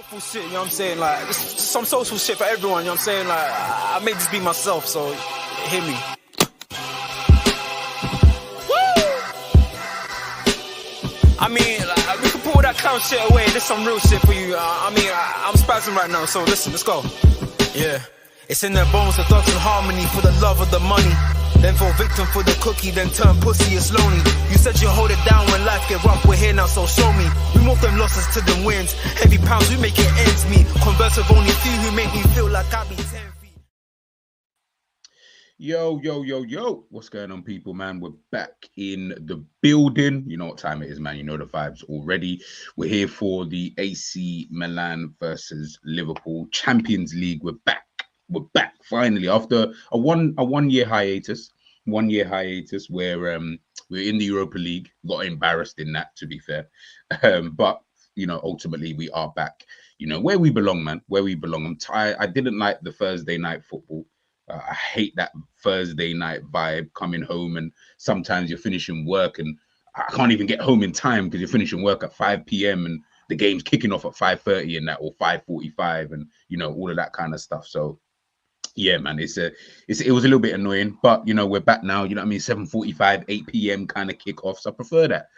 Social shit, you know what I'm saying? Like, just some social shit for everyone, you know what I'm saying? Like, I made this be myself, so hear me. Woo! I mean, like, we can pull that clown shit away. There's some real shit for you. I'm spazzing right now, so listen, let's go. Yeah. It's in their bones, the thugs and harmony for the love of the money. Then fall victim for the cookie, then turn pussy, it's lonely. You said you hold it down when life get rough, we're here now, so show me. We move them losses to them wins. Heavy pounds, we make it ends meet. Converse with only few who make me feel like I be 10 feet. Yo. What's going on, people, man? We're back in the building. You know what time it is, man. You know the vibes already. We're here for the AC Milan versus Liverpool Champions League. We're back finally after a one year hiatus. 1 year hiatus where we're in the Europa League. Got embarrassed in that, to be fair. But you know, ultimately we are back. You know where we belong, man. Where we belong. I'm tired. I didn't like the Thursday night football. I hate that Thursday night vibe, coming home and sometimes you're finishing work and I can't even get home in time because you're finishing work at 5 p.m. and the game's kicking off at 5:30 and that, or 5:45, and you know all of that kind of stuff. So yeah, man, it was a little bit annoying, but you know we're back now. You know what I mean? 7:45, 8 p.m. kind of kickoffs. I prefer that,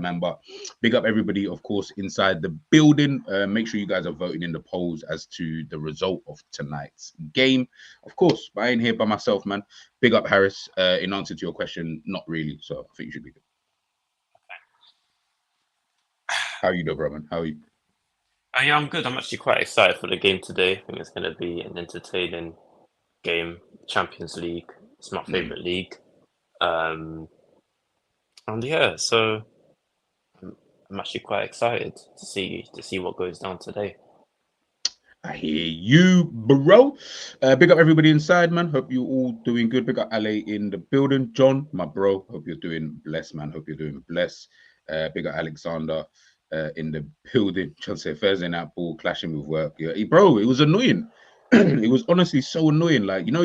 man. But big up everybody, of course, inside the building. Make sure you guys are voting in the polls as to the result of tonight's game. Of course, but I ain't here by myself, man. Big up Harris. In answer to your question, not really. So I think you should be good. How are you doing, bro, man? How are you? Yeah, I'm good. I'm actually quite excited for the game today. I think it's going to be an entertaining game. Champions League. It's my favorite league. And yeah, so I'm actually quite excited to see what goes down today. I hear you, bro. Big up everybody inside, man. Hope you all doing good. Big up Ale in the building. John, my bro. Hope you're doing blessed, man. Hope you're doing blessed. Big up Alexander. In the building, just say Thursday night ball clashing with work. Yeah, bro, it was annoying. It was honestly so annoying. Like, you know,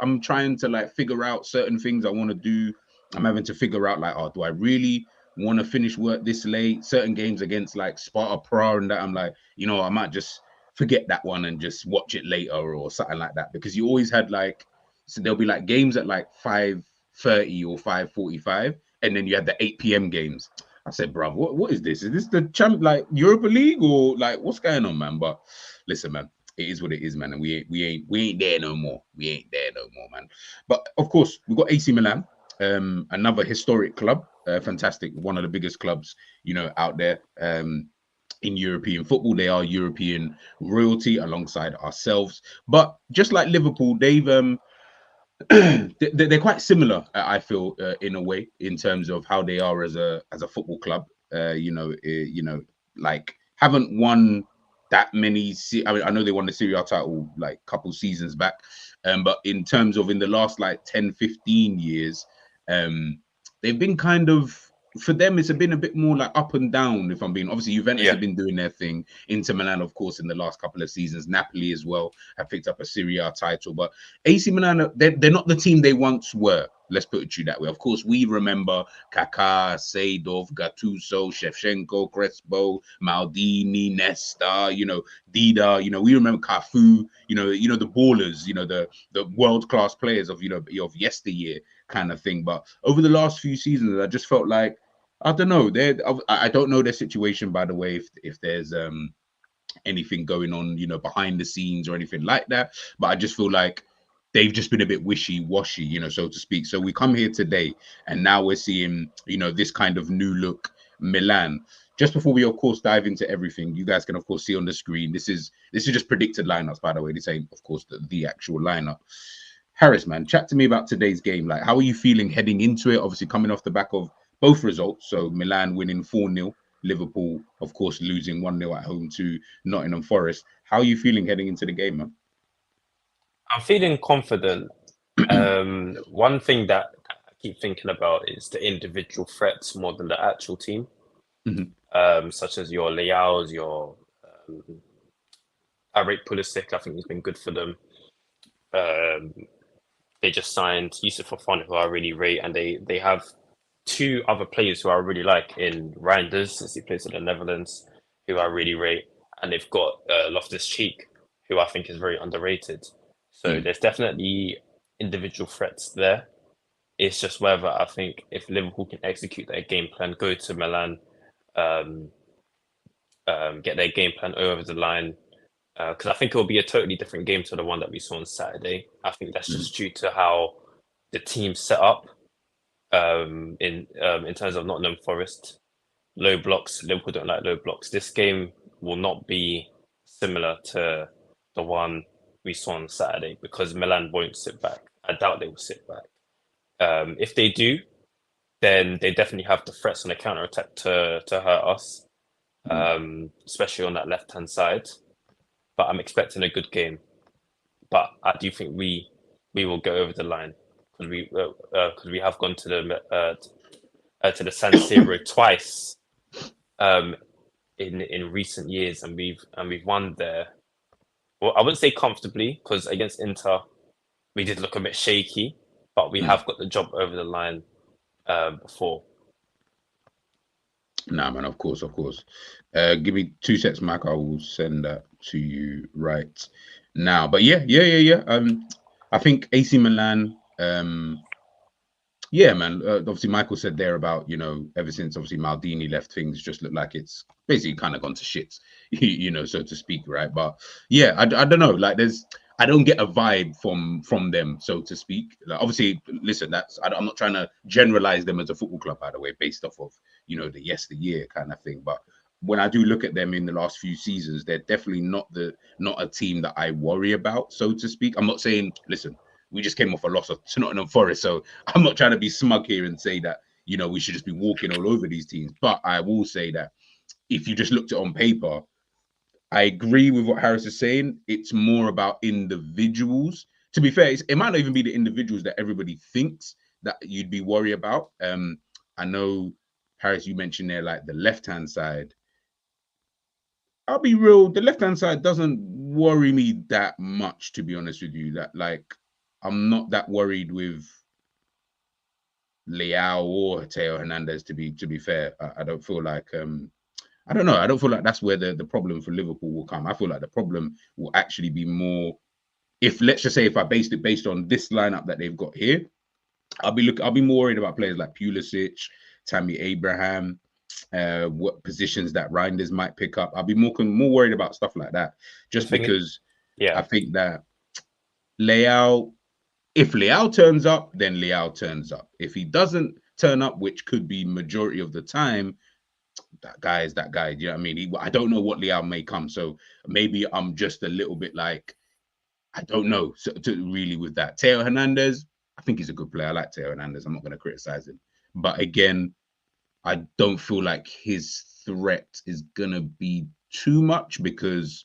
I'm trying to like figure out certain things I want to do. I'm having to figure out like, oh, do I really want to finish work this late? Certain games against like Sparta Prague and that, I'm like, you know, I might just forget that one and just watch it later or something like that. Because you always had like, so there'll be like games at like 5:30 or 5:45, and then you had the 8 p.m. games. I said, bro, what is this? Is this the like Europa League or like what's going on, man? But listen, man, it is what it is, man. And we ain't there no more. We ain't there no more, man. But of course, we've got AC Milan, another historic club, fantastic, one of the biggest clubs, you know, out there. In European football, they are European royalty alongside ourselves. But just like Liverpool, they've they're quite similar, I feel, in a way, in terms of how they are as a football club. Like haven't won that many. I mean, I know they won the Serie A title like a couple seasons back, but in terms of in the last like 10, 15 years, they've been kind of, for them, it's been a bit more like up and down, if I'm being, obviously Juventus have been doing their thing. Inter Milan, of course, in the last couple of seasons. Napoli as well have picked up a Serie A title. But AC Milan, they're not the team they once were. Let's put it to you that way. Of course, we remember Kaká, Seedorf, Gattuso, Shevchenko, Crespo, Maldini, Nesta, you know, Dida. You know, we remember Cafu. You know the ballers. You know the world-class players of of yesteryear kind of thing. But over the last few seasons, I just felt like, I don't know. I don't know their situation, by the way, if there's anything going on, you know, behind the scenes or anything like that. But I just feel like they've just been a bit wishy-washy, you know, so to speak. So we come here today, and now we're seeing, you know, this kind of new look Milan. Just before we, of course, dive into everything, you guys can, of course, see on the screen. This is just predicted lineups, by the way. This ain't, of course, the actual lineup. Harris, man, chat to me about today's game. Like, how are you feeling heading into it? Obviously, coming off the back of both results. So Milan winning 4-0, Liverpool, of course, losing 1-0 at home to Nottingham Forest. How are you feeling heading into the game, man? I'm feeling confident. One thing that I keep thinking about is the individual threats more than the actual team. Such as your Leao's, your I rate Pulisic. I think he's been good for them. They just signed Yusuf Fofana, who I really rate, and they have two other players who I really like in Reinders, since he plays in the Netherlands, who I really rate, and they've got Loftus-Cheek, who I think is very underrated. So Mm. there's definitely individual threats there. It's just whether I think if Liverpool can execute their game plan, go to Milan, um, get their game plan over the line, because I think it will be a totally different game to the one that we saw on Saturday. I think that's Mm. just due to how the team set up in terms of Nottingham Forest. Low blocks, Liverpool don't like low blocks. This game will not be similar to the one we saw on Saturday because Milan won't sit back. I doubt they will sit back. If they do, then they definitely have the threats on the counter attack to hurt us, especially on that left hand side. But I'm expecting a good game. But I do think we will go over the line because we have gone to the San Siro twice in recent years, and we've won there. Well, I wouldn't say comfortably because against Inter we did look a bit shaky, but we Mm. have got the job over the line before. Nah, man, of course, of course. Give me 2 seconds, Mike. I will send that to you right now. But yeah. I think AC Milan. Yeah, man. Obviously, Michael said there about ever since obviously Maldini left, things just look like it's basically kind of gone to shit, so to speak, right? But yeah, I don't know. Like, I don't get a vibe from them, so to speak. Like, obviously, listen, I'm not trying to generalize them as a football club, by the way, based off of the yesteryear kind of thing. But when I do look at them in the last few seasons, they're definitely not a team that I worry about, so to speak. I'm not saying, listen, we just came off a loss to Nottingham Forest, so I'm not trying to be smug here and say that we should just be walking all over these teams. But I will say that if you just looked at it on paper, I agree with what Harris is saying. It's more about individuals. To be fair, it might not even be the individuals that everybody thinks that you'd be worried about. I know, Harris, you mentioned there like the left-hand side. I'll be real, the left-hand side doesn't worry me that much, to be honest with you. That, like, I'm not that worried with Leao or Teo Hernandez, to be fair. I don't feel like I don't know. I don't feel like that's where the problem for Liverpool will come. I feel like the problem will actually be more if, let's just say, if I based on this lineup that they've got here, I'll be more worried about players like Pulisic, Tammy Abraham, what positions that Reinders might pick up. I'll be more worried about stuff like that, just because I think that Leao, if Leao turns up, then Leao turns up. If he doesn't turn up, which could be majority of the time, that guy is that guy. Do you know what I mean? I don't know what Leao may come, so maybe I'm just a little bit like, I don't know. So really with that, Teo Hernandez, I think he's a good player. I like Teo Hernandez. I'm not going to criticize him, but again, I don't feel like his threat is going to be too much because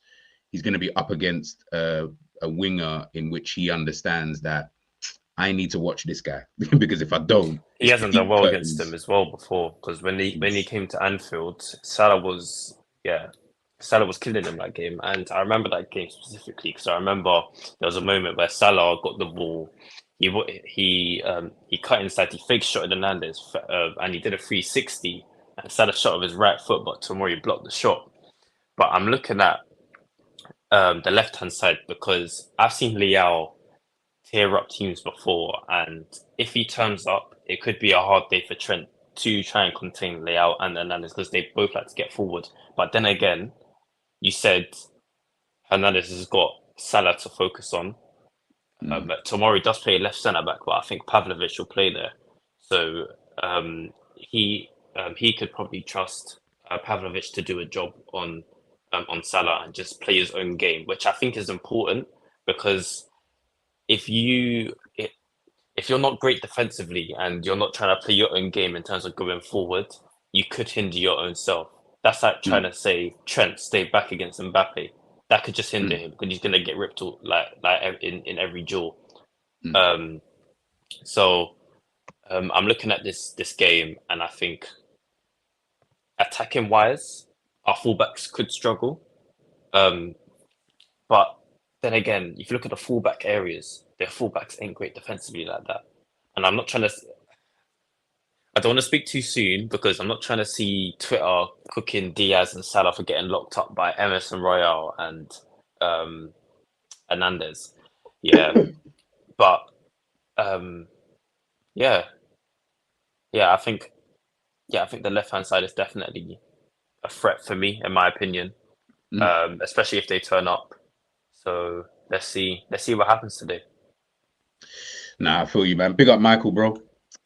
he's going to be up against a winger in which he understands that I need to watch this guy because if I don't, he hasn't done well against them as well before. Because when he came to Anfield, Salah was killing him that game, and I remember that game specifically because I remember there was a moment where Salah got the ball. He cut inside, he fake shot at Hernandez, and he did a 360. And Salah shot with his right foot, but Tomori blocked the shot. But I'm looking at the left hand side because I've seen Leao tear up teams before, and if he turns up, it could be a hard day for Trent to try and contain Leao and Hernandez because they both like to get forward. But then again, you said Hernandez has got Salah to focus on. Tomori does play left centre back, but I think Pavlovic will play there. So he could probably trust Pavlovic to do a job on Salah and just play his own game, which I think is important because if you're not great defensively and you're not trying to play your own game in terms of going forward, you could hinder your own self. That's like trying to say Trent stay back against Mbappe. That could just hinder him because he's going to get ripped like in every duel. So I'm looking at this game and I think attacking wise, our fullbacks could struggle. But then again, if you look at the fullback areas, their fullbacks ain't great defensively like that. And I'm not trying I don't want to speak too soon because I'm not trying to see Twitter cooking Diaz and Salah for getting locked up by Emerson Royale and Hernandez. Yeah, but yeah, yeah. I think the left hand side is definitely a threat for me, in my opinion. Especially if they turn up. So let's see what happens today. Nah, I feel you, man. Big up Michael, bro.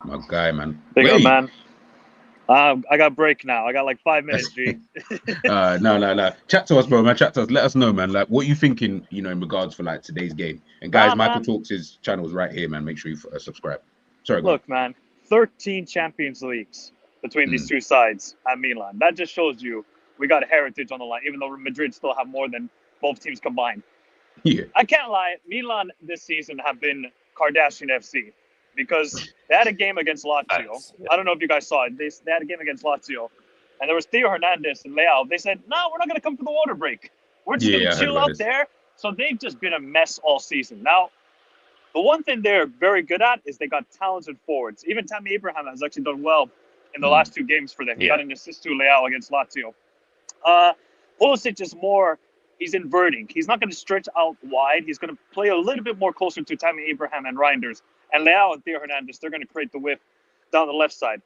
My guy, man. Big up, man. I got break now. I got like 5 minutes, G. No. Chat to us, bro, man. Chat to us. Let us know, man. Like, what you thinking, in regards for like today's game. And guys, Michael Talks, his channel is right here, man. Make sure you subscribe. Sorry, look, man. 13 Champions Leagues between these two sides at Milan. That just shows you we got heritage on the line, even though Madrid still have more than both teams combined. Yeah. I can't lie. Milan this season have been Kardashian FC because they had a game against Lazio. I don't know if you guys saw it. They had a game against Lazio, and there was Theo Hernandez and Leao. They said, "No, we're not going to come for the water break. We're just going to chill out there." So they've just been a mess all season. Now, the one thing they're very good at is they got talented forwards. Even Tammy Abraham has actually done well in the last 2 games for them. He got an assist to Leao against Lazio. Pulisic is more, he's inverting. He's not going to stretch out wide. He's going to play a little bit more closer to Tammy Abraham and Reinders. And Leao and Theo Hernandez, they're going to create the whip down the left side.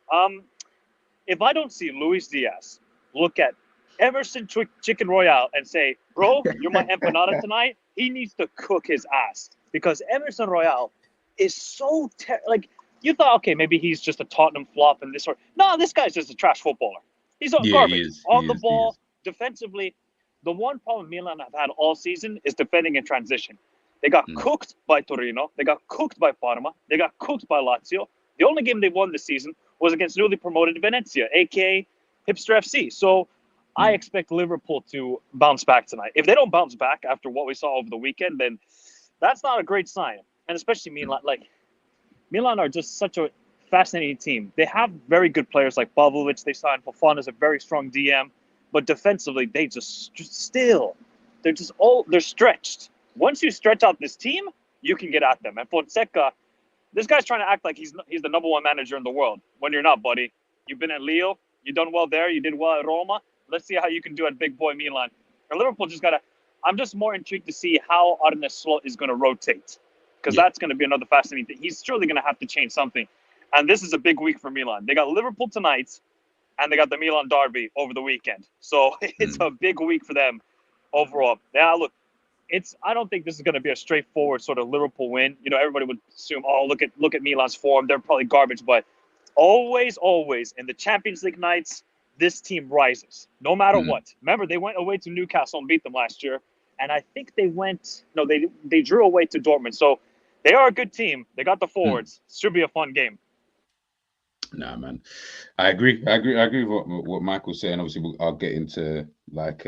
If I don't see Luis Diaz look at Emerson Chicken Royale and say, "Bro, you're my empanada tonight," he needs to cook his ass. Because Emerson Royale is so like, you thought, okay, maybe he's just a Tottenham flop and this sort. No, this guy's just a trash footballer. He's garbage. On the ball, defensively. The one problem Milan have had all season is defending in transition. They got cooked by Torino. They got cooked by Parma. They got cooked by Lazio. The only game they won this season was against newly promoted Venezia, a.k.a. Hipster FC. So I expect Liverpool to bounce back tonight. If they don't bounce back after what we saw over the weekend, then that's not a great sign. And especially Milan. Like, Milan are just such a fascinating team. They have very good players like Pavlovic. They signed Fofana's a very strong DM. But defensively, they they're stretched. Once you stretch out this team, you can get at them. And Fonseca, this guy's trying to act like he's the number 1 manager in the world. When you're not, buddy. You've been at Lille. You've done well there. You did well at Roma. Let's see how you can do at big boy Milan. And Liverpool I'm just more intrigued to see how Arne Slot is going to rotate. Because that's going to be another fascinating thing. He's surely going to have to change something. And this is a big week for Milan. They got Liverpool tonight. And they got the Milan derby over the weekend. So it's a big week for them overall. Now, look, I don't think this is going to be a straightforward sort of Liverpool win. Everybody would assume, oh, look at Milan's form. They're probably garbage. But always in the Champions League nights, this team rises, no matter what. Remember, they went away to Newcastle and beat them last year. And I think they drew away to Dortmund. So they are a good team. They got the forwards. Should be a fun game. Nah, man, I agree with what Michael's saying. Obviously, I'll get into like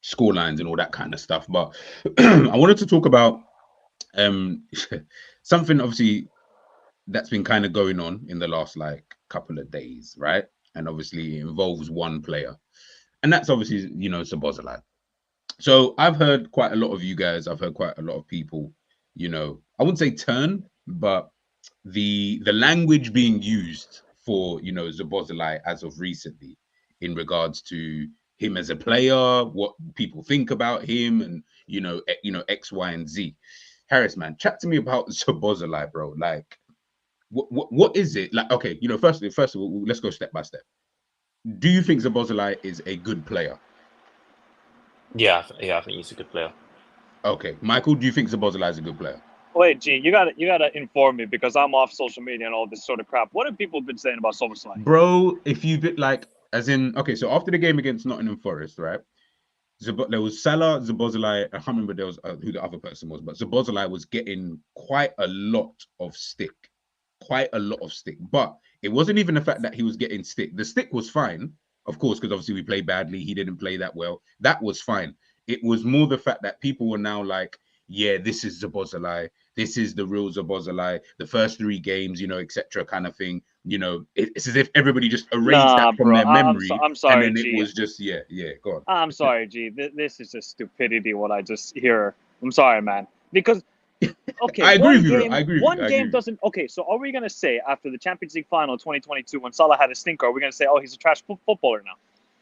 score lines and all that kind of stuff. But I wanted to talk about something obviously that's been kind of going on in the last like couple of days, right? And obviously it involves one player, and that's obviously Szoboszlai. So I've heard quite a lot of you guys. I've heard quite a lot of people. I wouldn't say turn, but the language being used for Szoboszlai as of recently in regards to him as a player, what people think about him, and X, Y, and Z. Harris, man, chat to me about Szoboszlai, bro. Like, what is it like? Okay, first of all, let's go step by step. Do you think Szoboszlai is a good player? Yeah, I think he's a good player. Okay, Michael, do you think Szoboszlai is a good player? Wait, G, you gotta inform me because I'm off social media and all this sort of crap. What have people been saying about Szoboszlai? Bro, if you bit like, as in, okay, so after the game against Nottingham Forest, right? There was Salah, Szoboszlai. I can't remember there was who the other person was, but Szoboszlai was getting quite a lot of stick. But it wasn't even the fact that he was getting stick. The stick was fine, of course, because obviously we played badly. He didn't play that well. That was fine. It was more the fact that people were now like, yeah, this is Szoboszlai. This is the real Szoboszlai. The first 3 games, etc., kind of thing. It's as if everybody just erased that from their memory. I'm sorry, and then G. it was just, go on. I'm sorry, G. This is just stupidity, what I just hear. I'm sorry, man. Because Okay, I agree one with you. game, I agree with one you. I agree game with you. doesn't. Okay, so are we gonna say after the Champions League final 2022 when Salah had a stinker, are we gonna say, oh, he's a trash footballer now?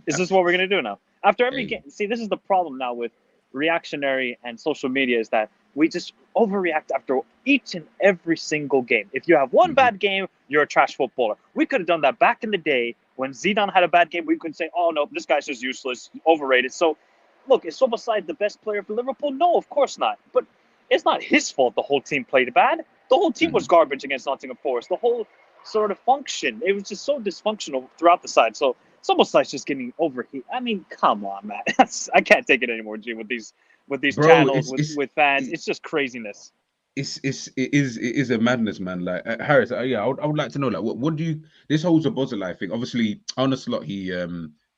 Is this what we're gonna do now? After every Hey, game, see, this is the problem now with reactionary and social media is that we just overreact after each and every single game. If you have one mhm. bad game, you're a trash footballer. We could have done that back in the day when Zidane had a bad game. We could say, oh no, this guy's just useless, overrated. So, look, is Szoboszlai the best player for Liverpool? No, of course not. But it's not his fault the whole team played bad. The whole team was garbage against Nottingham Forest. The whole sort of function, it was just so dysfunctional throughout the side. So it's almost like just getting overheated. I mean, come on, man. I can't take it anymore, G, with these Bro, channels, with fans. It's just craziness. it is a madness, man. Like Harris, yeah, I would like to know, like, what do you this whole Zabozalai thing? Obviously, on the slot, yeah,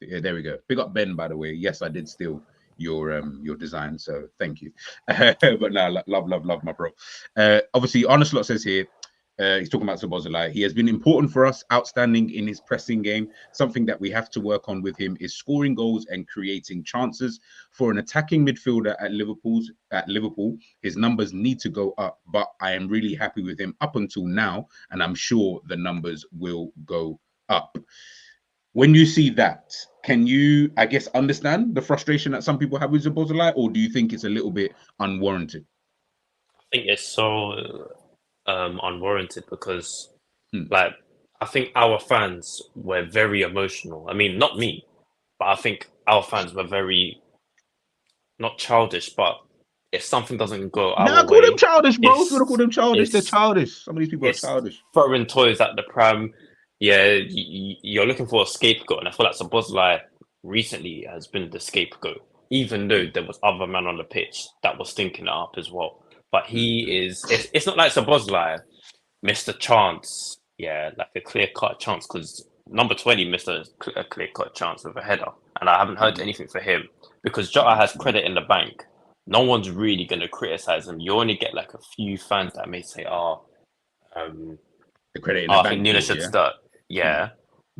there we go. Big up Ben, by the way. Yes, I did steal your design, so thank you. But now, love, my bro. Obviously, on the slot says here. He's talking about Szoboszlai. He has been important for us, outstanding in his pressing game. Something that we have to work on with him is scoring goals and creating chances. For an attacking midfielder at Liverpool, his numbers need to go up, but I am really happy with him up until now, and I'm sure the numbers will go up. When you see that, can you, I guess, understand the frustration that some people have with Szoboszlai, or do you think it's a little bit unwarranted? I think it's so unwarranted because, Hmm. like, I think our fans were very emotional. I mean, not me, but I think our fans were very not childish. But if something doesn't go Nah, our call them way, childish, bro. If you want to call it's them childish, they're it's childish. Some of these people are it's childish. throwing toys at the pram. Yeah, you're looking for a scapegoat, and I feel like Szoboszlai recently has been the scapegoat, even though there was other man on the pitch that was stinking it up as well. But he is. It's not like Szoboszlai missed a chance. Yeah, like a clear cut chance because number 20 missed a clear cut chance with a header, and I haven't heard anything for him because Jota has credit in the bank. No one's really going to criticize him. You only get like a few fans that may say, "Oh, The credit in the I think bank Nunes clause, should yeah. start." Yeah,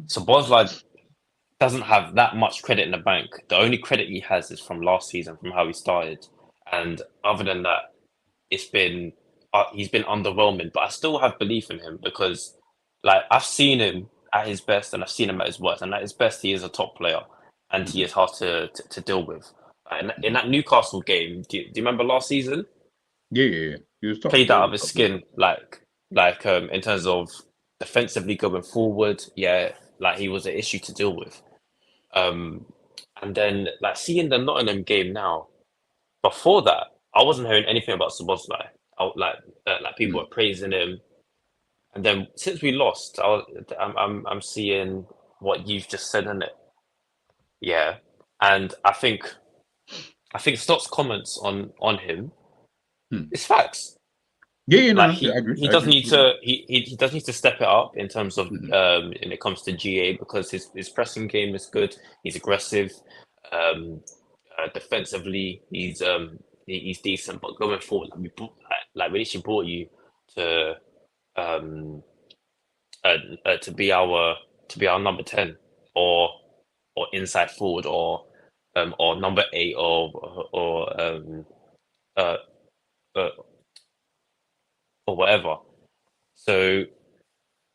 so Boslai doesn't have that much credit in the bank. The only credit he has is from last season, from how he started, and other than that, it's been he's been underwhelming. But I still have belief in him because, like, I've seen him at his best and I've seen him at his worst. And at his best, he is a top player, and he is hard to deal with. And in that Newcastle game, do you remember last season? Yeah. He was top. Played Yeah, he out of was his top. skin, in terms of defensively going forward. Yeah, like he was an issue to deal with. And then like seeing the Nottingham game now. Before that, I wasn't hearing anything about Szoboszlai. Like people were praising him, and then since we lost, I'm seeing what you've just said in it. Yeah, and I think Stott's comments on him is facts. Yeah, no, Like I he agree. he I does agree. need to he does need to step it up in terms of when it comes to GA because his pressing game is good. He's aggressive. Um, defensively, he's decent, but going forward, we literally brought you to um to be our number 10 or inside forward or number 8 uh, uh or whatever. So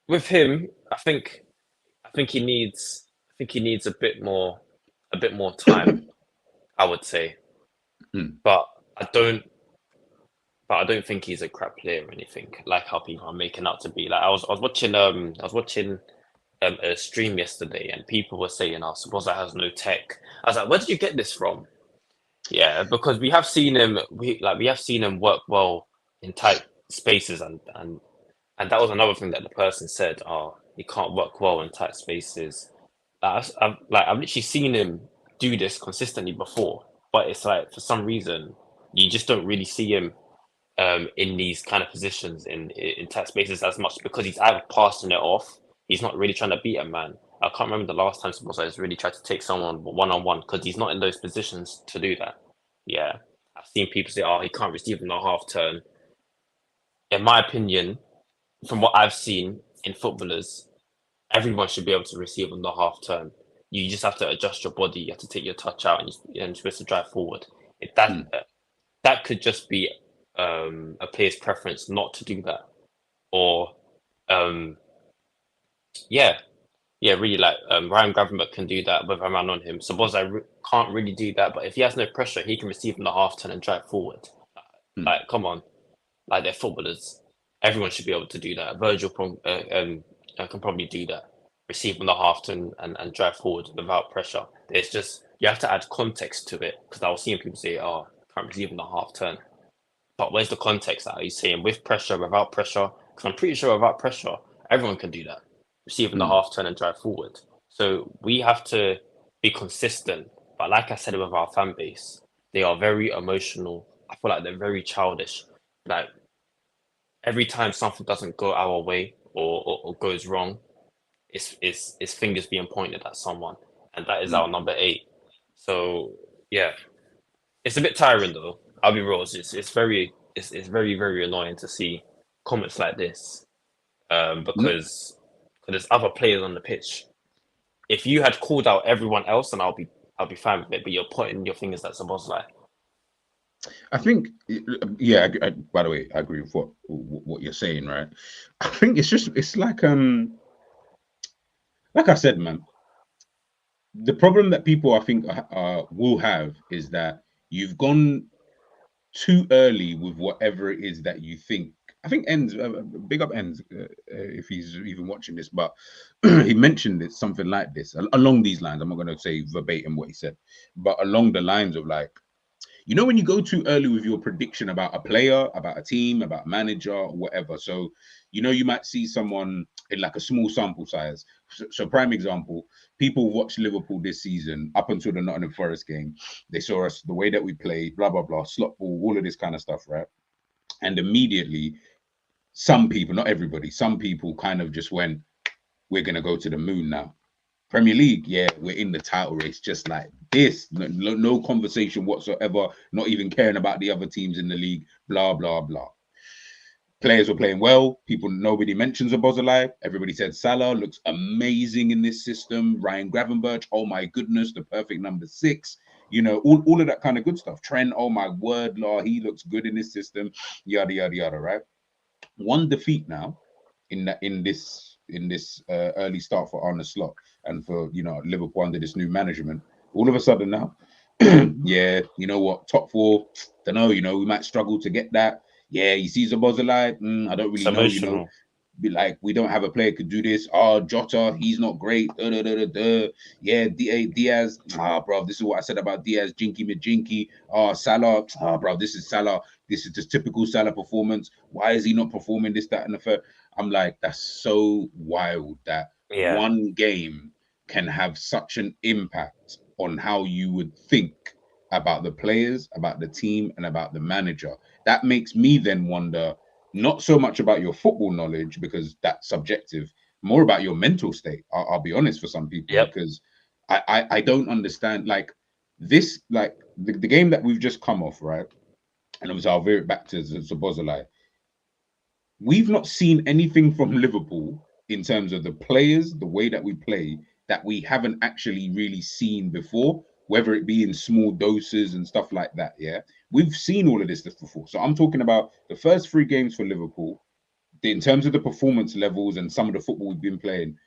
with him, I think he needs a bit more time, I would say. But I don't but I don't think he's a crap player or anything, like how people are making out to be. Like I was watching a stream yesterday and people were saying, "Oh, Sabozza has no tech." I was like, "Where did you get this from?" Yeah, because we have seen him work well in tight spaces and that was another thing that the person said. Oh, he can't work well in tight spaces. I've literally seen him do this consistently before, but it's like for some reason you just don't really see him in these kind of positions in tight spaces as much because he's either passing it off. He's not really trying to beat a man. I can't remember the last time Samosa has really tried to take someone one on one because he's not in those positions to do that. Yeah, I've seen people say, "Oh, he can't receive in a half turn." In my opinion, from what I've seen in footballers, everyone should be able to receive on the half turn. You just have to adjust your body. You have to take your touch out, and you're supposed to drive forward. If that could just be a player's preference not to do that, or really like Ryan Gravenberch can do that with a man on him. Szoboszlai can't really do that, but if he has no pressure, he can receive in the half turn and drive forward. Like, come on, like they're footballers. Everyone should be able to do that. Virgil can probably do that. Receive in the half turn and drive forward without pressure. It's just you have to add context to it, because I was seeing people say, "Oh, can't receive in the half turn." But where's the context? Are you saying with pressure, without pressure? Because I'm pretty sure without pressure, everyone can do that. Receive in the half turn and drive forward. So we have to be consistent. But like I said with our fan base, they are very emotional. I feel like they're very childish. Like every time something doesn't go our way or goes wrong, it's fingers being pointed at someone, and that is our number 8. So yeah, it's a bit tiring though. I'll be real. It's very very annoying to see comments like this, because there's other players on the pitch. If you had called out everyone else, then I'll be fine with it. But you're pointing your fingers at Szoboszlai. I think, yeah. By the way, I agree with what you're saying, right? I think it's like I said, man. The problem that people, I think, will have is that you've gone too early with whatever it is that you think. I think Ends, big up Ends, if he's even watching this, but he mentioned it, something like this, along these lines. I'm not going to say verbatim what he said, but along the lines of like, you know, when you go too early with your prediction about a player, about a team, about a manager, or whatever. So, you know, you might see someone in like a small sample size. So prime example, people watched Liverpool this season up until the Nottingham Forest game. They saw us, the way that we played, blah, blah, blah, slot ball, all of this kind of stuff, right? And immediately, some people, not everybody, some people kind of just went, we're going to go to the moon now. Premier League, yeah, we're in the title race just like this. No conversation whatsoever, not even caring about the other teams in the league, blah, blah, blah. Players were playing well. Nobody mentions Szoboszlai. Everybody said Salah looks amazing in this system. Ryan Gravenberch, oh my goodness, the perfect number 6. You know, all of that kind of good stuff. Trent, oh my word, law, he looks good in this system. Yada, yada, yada, right? One defeat now in this early start for Arne Slot and for, you know, Liverpool under this new management. All of a sudden now, yeah, you know what, top 4, don't know, you know, we might struggle to get that. Yeah, you see Szoboszlai, I don't really know, you know. Be like, we don't have a player could do this. Oh, Jota, he's not great. Yeah, Diaz. Bro, this is what I said about Diaz. Jinky Majinky. Salah. Bro, this is Salah. This is just typical Salah performance. Why is he not performing this, that, and the third? I'm like, that's so wild that one game can have such an impact on how you would think about the players, about the team, and about the manager. That makes me then wonder, not so much about your football knowledge, because that's subjective, more about your mental state. I'll be honest, for some people, because I don't understand, like this, like the game that we've just come off, right? And obviously I'll veer it back to Szoboszlai. We've not seen anything from Liverpool in terms of the players, the way that we play, that we haven't actually really seen before, whether it be in small doses and stuff like that. Yeah, we've seen all of this stuff before. So I'm talking about the first 3 games for Liverpool, in terms of the performance levels and some of the football we've been playing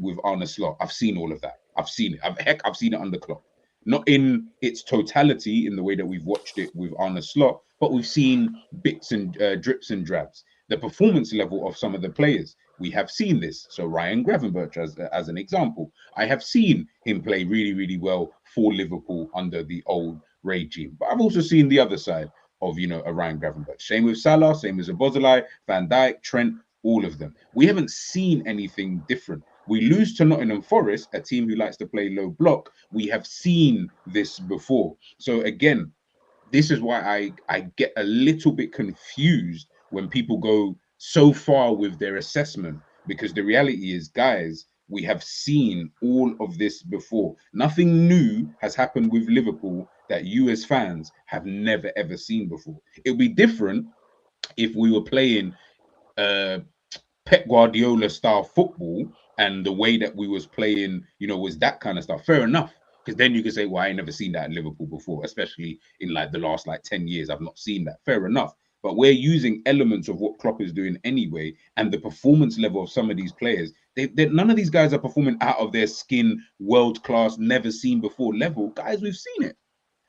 with Arne Slot. I've seen all of that. I've seen it. I've seen it under Klopp. Not in its totality in the way that we've watched it with Arne Slot, but we've seen bits and drips and drabs. The performance level of some of the players, we have seen this. So Ryan Gravenberch, as an example, I have seen him play really, really well for Liverpool under the old regime. But I've also seen the other side of, you know, a Ryan Gravenberch. Same with Salah, same with Szoboszlai, Van Dijk, Trent, all of them. We haven't seen anything different. We lose to Nottingham Forest, a team who likes to play low block. We have seen this before. So again, this is why I get a little bit confused when people go so far with their assessment, because the reality is, guys, we have seen all of this before. Nothing new has happened with Liverpool that you as fans have never, ever seen before. It would be different if we were playing Pep Guardiola style football and the way that we was playing, you know, was that kind of stuff. Fair enough. Because then you can say, well, I ain't never seen that in Liverpool before, especially in like the last like 10 years. I've not seen that. Fair enough. but we're using elements of what Klopp is doing anyway, and the performance level of some of these players. None of these guys are performing out of their skin, world class, never seen before level. Guys, we've seen it.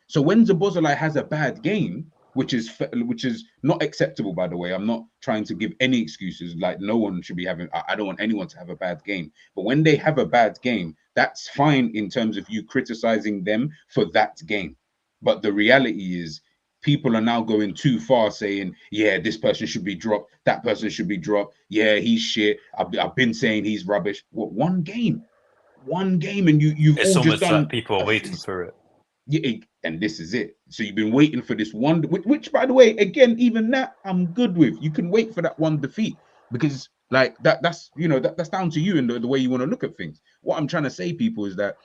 So when Szoboszlai has a bad game, which is not acceptable, by the way. I'm not trying to give any excuses. Like, no one should be having. I don't want anyone to have a bad game. But when they have a bad game, that's fine in terms of you criticizing them for that game. But the reality is, people are now going too far, saying, "Yeah, this person should be dropped. That person should be dropped. Yeah, he's shit. I've been saying he's rubbish." What, one game, and you've It's all just almost done. like people are waiting for it. Yeah, and this is it. So you've been waiting for this one, which, by the way, again, even that I'm good with. You can wait for that one defeat because, like, that's that's down to you and the way you want to look at things. What I'm trying to say, people, is that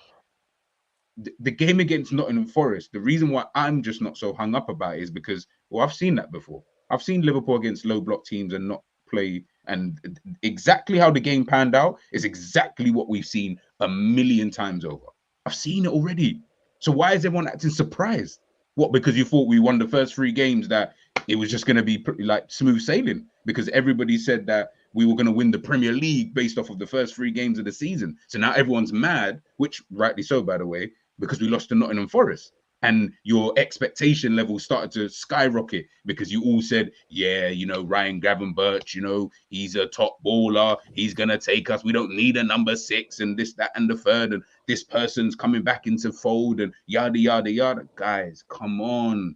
the game against Nottingham Forest, the reason why I'm just not so hung up about it is because, well, I've seen that before. I've seen Liverpool against low block teams and not play, and exactly how the game panned out is exactly what we've seen a million times over. I've seen it already. So why is everyone acting surprised? What, because you thought we won the first 3 games, that it was just going to be pretty, like, smooth sailing? Because everybody said that we were going to win the Premier League based off of the first 3 games of the season. So now everyone's mad, which rightly so, by the way, because we lost to Nottingham Forest. And your expectation level started to skyrocket because you all said, yeah, Ryan Gravenberch, he's a top baller. He's going to take us. We don't need a number 6 and this, that, and the third. And this person's coming back into fold and yada, yada, yada. Guys, come on,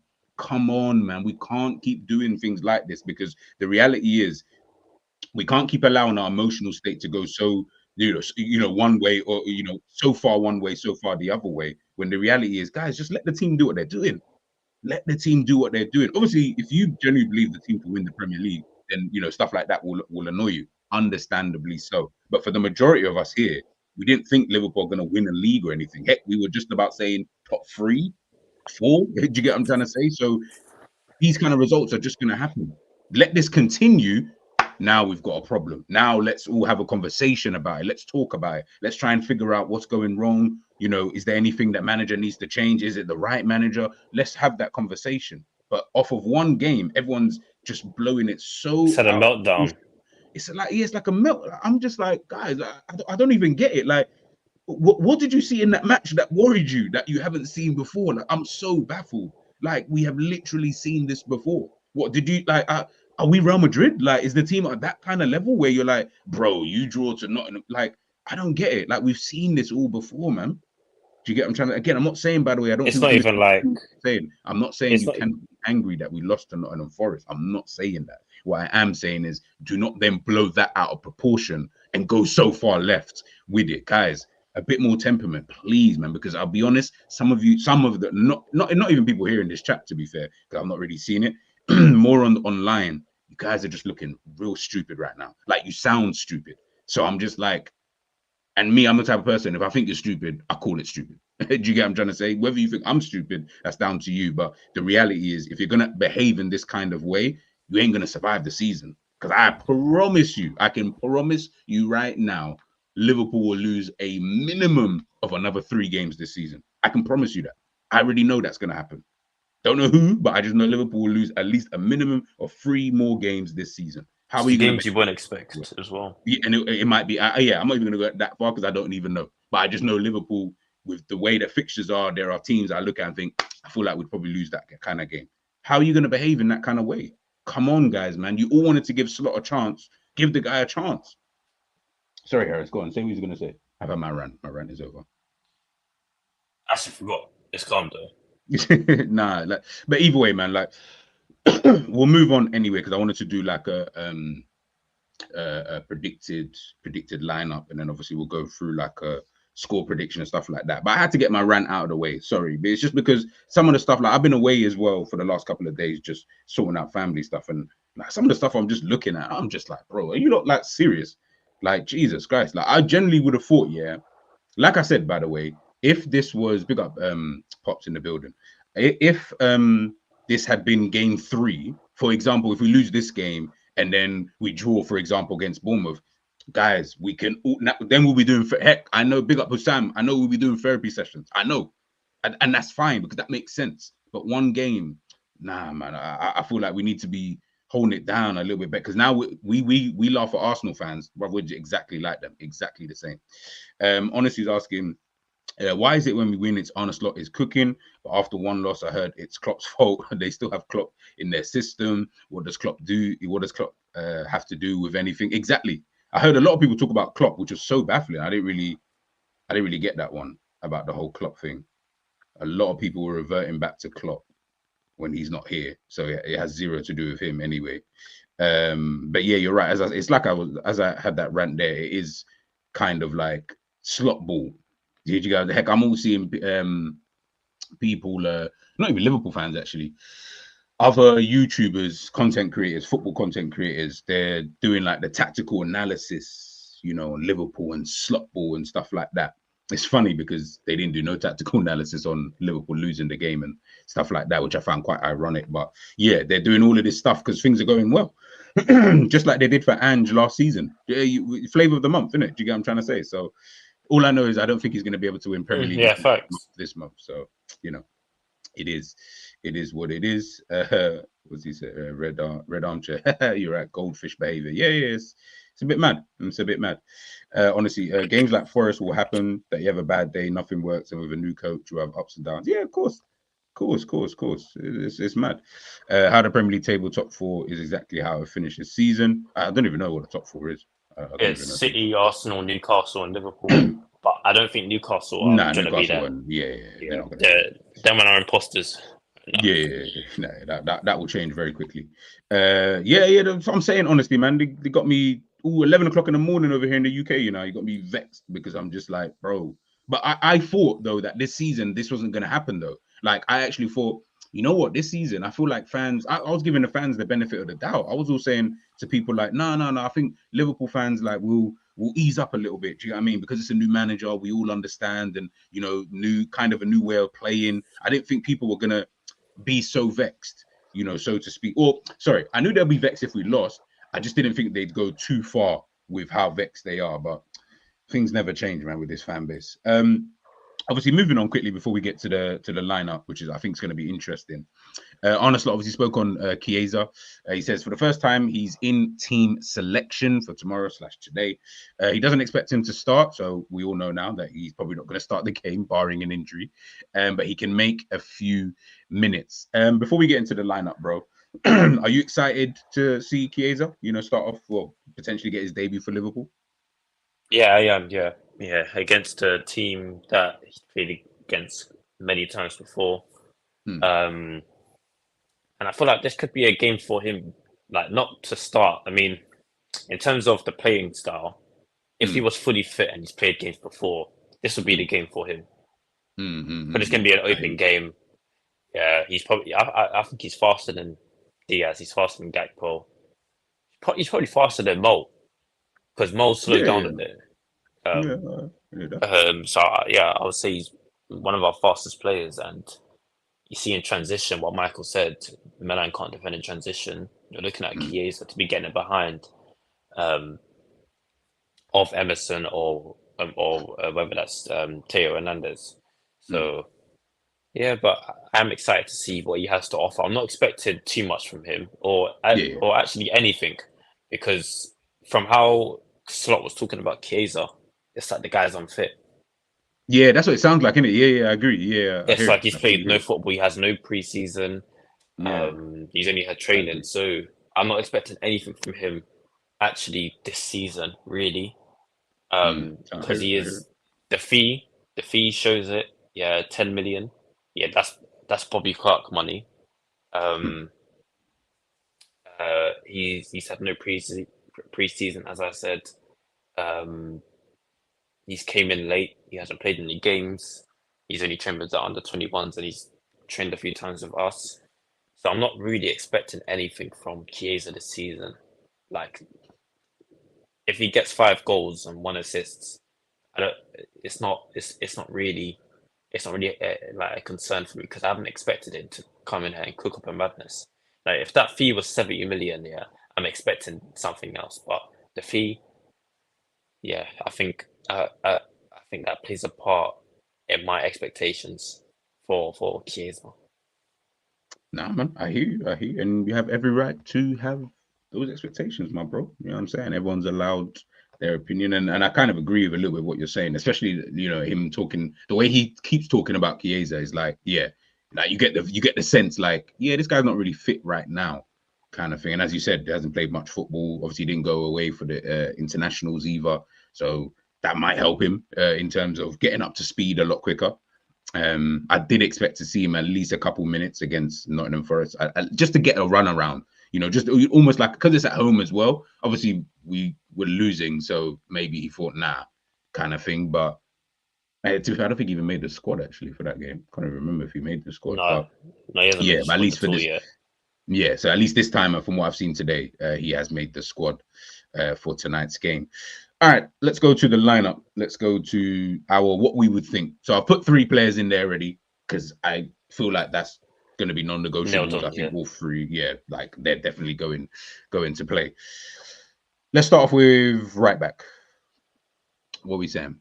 man. We can't keep doing things like this, because the reality is we can't keep allowing our emotional state to go so, one way, or, so far one way, so far the other way, when the reality is, guys, just let the team do what they're doing. Let the team do what they're doing. Obviously, if you genuinely believe the team can win the Premier League, then, stuff like that will annoy you, understandably so. But for the majority of us here, we didn't think Liverpool were going to win a league or anything. Heck, we were just about saying top 3, 4. Do you get what I'm trying to say? So these kind of results are just going to happen. Let this continue. Now we've got a problem. Now let's all have a conversation about it. Let's talk about it. Let's try and figure out what's going wrong. Is there anything that manager needs to change? Is it the right manager? Let's have that conversation. But off of one game, everyone's just blowing it so. It's had a meltdown. It's like a melt. I'm just like, guys, I don't even get it. Like, what did you see in that match that worried you that you haven't seen before? Like, I'm so baffled. Like, we have literally seen this before. What did you like? Are we Real Madrid? Like, is the team at that kind of level where you're like, bro, you draw to Nottingham? Like, I don't get it. Like, we've seen this all before, man. Do you get what I'm trying to? Again, I'm not saying, by the way, I don't. It's not even like saying. I'm not saying you can be angry that we lost to Nottingham Forest. I'm not saying that. What I am saying is, do not then blow that out of proportion and go so far left with it, guys. A bit more temperament, please, man. Because I'll be honest, some of the not even people here in this chat, to be fair, because I've not really seen it. More online, you guys are just looking real stupid right now. Like, you sound stupid. So I'm just like, and me, I'm the type of person, if I think you're stupid, I call it stupid. Do you get what I'm trying to say? Whether you think I'm stupid, that's down to you. But the reality is, if you're going to behave in this kind of way, you ain't going to survive the season. Because I can promise you right now, Liverpool will lose a minimum of another 3 games this season. I can promise you that. I already know that's going to happen. Don't know who, but I just know Liverpool will lose at least a minimum of 3 more games this season. How are you going to games you wouldn't expect as well? Yeah, and it might be. Yeah, I'm not even going to go that far because I don't even know. But I just know Liverpool, with the way the fixtures are, there are teams I look at and think, I feel like we'd probably lose that kind of game. How are you going to behave in that kind of way? Come on, guys, man. You all wanted to give Slot a chance. Give the guy a chance. Sorry, Harris. Go on. Say what he's going to say. I've had my rant. My rant is over. I actually forgot. It's calm though. Nah, but either way, man, like, we'll move on anyway, because I wanted to do like a predicted lineup, and then obviously we'll go through like a score prediction and stuff like that. But I had to get my rant out of the way. Sorry, but it's just because some of the stuff, like, I've been away as well for the last couple of days, just sorting out family stuff, and like some of the stuff I'm just looking at, I'm just like, bro, are you not like serious? Like, Jesus Christ! Like, I generally would have thought, yeah. Like I said, by the way, if this was big up, Pops in the building, if this had been game 3, for example, if we lose this game and then we draw, for example, against Bournemouth, guys, we can then we'll be doing, heck, I know, big up Hussam, I know we'll be doing therapy sessions, I know, and that's fine because that makes sense. But one game, nah, man, I feel like we need to be holding it down a little bit better. Because now we laugh at Arsenal fans, but we're exactly like them, exactly the same. Honesty's asking, why is it when we win, it's Arne Slot is cooking, but after one loss, I heard it's Klopp's fault. They still have Klopp in their system. What does Klopp do? What does Klopp have to do with anything? Exactly. I heard a lot of people talk about Klopp, which was so baffling. I didn't really get that one about the whole Klopp thing. A lot of people were reverting back to Klopp when he's not here, so it has zero to do with him anyway. But yeah, you're right. As I had that rant there, it is kind of like slot ball. Did you guys? Heck, I'm all seeing people, not even Liverpool fans actually, other YouTubers, content creators, football content creators. They're doing like the tactical analysis, on Liverpool and slot ball and stuff like that. It's funny because they didn't do no tactical analysis on Liverpool losing the game and stuff like that, which I found quite ironic. But yeah, they're doing all of this stuff because things are going well, just like they did for Ange last season. Flavor of the month, isn't it? Do you get what I'm trying to say? So all I know is I don't think he's going to be able to win Premier League this month. So it is what it is. What's he say? Red armchair. You're right. Goldfish behavior. Yeah. It's a bit mad. Honestly, games like Forest will happen that you have a bad day, nothing works, and with a new coach, you have ups and downs. Yeah, of course. It's mad. How the Premier League table top four is exactly how it finished this season. I don't even know what the top four is. It's City, Arsenal, Newcastle, and Liverpool. But I don't think Newcastle are going to be there. They're not gonna them are imposters. No, that will change very quickly. That's what I'm saying, honestly, man. They got me 11 o'clock in the morning over here in the UK. You got me vexed because I'm just like, bro. But I thought though that this season this wasn't going to happen though. Like I actually thought, you know what, this season I feel like fans. I was giving the fans the benefit of the doubt. I was all saying to people like, no. I think Liverpool fans like will ease up a little bit. Do you know what I mean? Because it's a new manager, we all understand, and new way of playing. I didn't think people were gonna be so vexed, so to speak. Or sorry, I knew they'll be vexed if we lost. I just didn't think they'd go too far with how vexed they are. But things never change, man, with this fan base. Obviously, moving on quickly before we get to the lineup, which is I think is going to be interesting. Arne Slot obviously spoke on Chiesa. He says for the first time he's in team selection for tomorrow/today. He doesn't expect him to start, so we all know now that he's probably not going to start the game, barring an injury. But he can make a few minutes. Before we get into the lineup, bro, are you excited to see Chiesa? Start off, potentially get his debut for Liverpool. Yeah, I am. Yeah, against a team that he's played against many times before. And I feel like this could be a game for him, like not to start. I mean, in terms of the playing style, if he was fully fit and he's played games before, this would be the game for him. But it's going to be an open game. Yeah, he's probably. I think he's faster than Diaz. He's faster than Gakpo. He's probably faster than Mo, because Mo's slowed down a bit. So I would say he's one of our fastest players, and you see in transition what Michael said. Milan can't defend in transition. You're looking at Chiesa to be getting behind of Emerson or whether that's Theo Hernandez. So yeah, but I'm excited to see what he has to offer. I'm not expecting too much from him, or actually anything, because from how Slot was talking about Chiesa, it's like the guy's unfit. Yeah, that's what it sounds like, isn't it? Yeah, I agree. Yeah, it's like he's played no football. He has no preseason. He's only had training, so I'm not expecting anything from him actually this season, really, because he is the fee. The fee shows it. Yeah, 10 million. Yeah, that's Bobby Clark money. He's had no preseason, as I said. He's came in late. He hasn't played any games. He's only trained with the under 21s, and he's trained a few times with us. So I'm not really expecting anything from Chiesa this season. Like, if he gets 5 goals and 1 assist, it's not really like a concern for me, because I haven't expected him to come in here and cook up a madness. Like, if that fee was 70 million, I'm expecting something else. But the fee, I think that plays a part in my expectations for Chiesa. Nah, man, I hear you, and you have every right to have those expectations, my bro. You know what I'm saying? Everyone's allowed their opinion, and I kind of agree with a little bit what you're saying, especially him talking the way he keeps talking about Chiesa is like, yeah, like you get the sense like, yeah, this guy's not really fit right now, kind of thing. And as you said, he hasn't played much football. Obviously, he didn't go away for the internationals either, so that might help him in terms of getting up to speed a lot quicker. I did expect to see him at least a couple minutes against Nottingham Forest, just to get a run around. Just almost like because it's at home as well. Obviously, we were losing, so maybe he thought, nah, kind of thing. But to be fair, I don't think he even made the squad actually for that game. Can't even remember if he made the squad. No, he hasn't yeah, made the but at least squad for at all this, yet. yeah. So at least this time, from what I've seen today, he has made the squad for tonight's game. All right, let's go to the lineup. Let's go to what we would think. So I've put 3 players in there already because I feel like that's going to be non-negotiables. I think all 3, yeah, like they're definitely going to play. Let's start off with right back. What are we saying?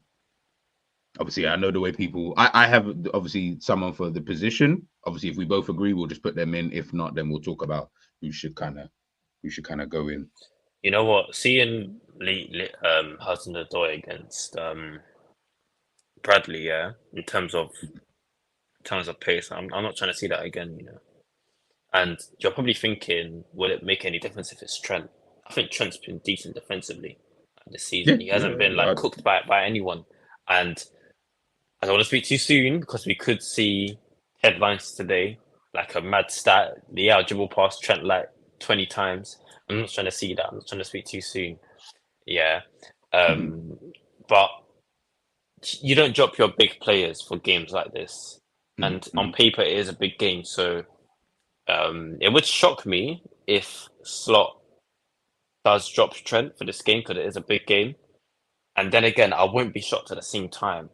Obviously, I know the way people. I have obviously someone for the position. Obviously, if we both agree, we'll just put them in. If not, then we'll talk about who should kind of go in. You know what? Seeing Hudson-Odoi against Bradley, yeah, in terms of pace, I'm not trying to see that again, And you're probably thinking, will it make any difference if it's Trent? I think Trent's been decent defensively this season. He hasn't been cooked by anyone. And I don't want to speak too soon because we could see headlines today, like a mad stat. Yeah, dribble past Trent like 20 times. I'm not trying to see that. I'm not trying to speak too soon. Yeah. But you don't drop your big players for games like this. And on paper, it is a big game. So it would shock me if Slot does drop Trent for this game because it is a big game. And then again, I won't be shocked at the same time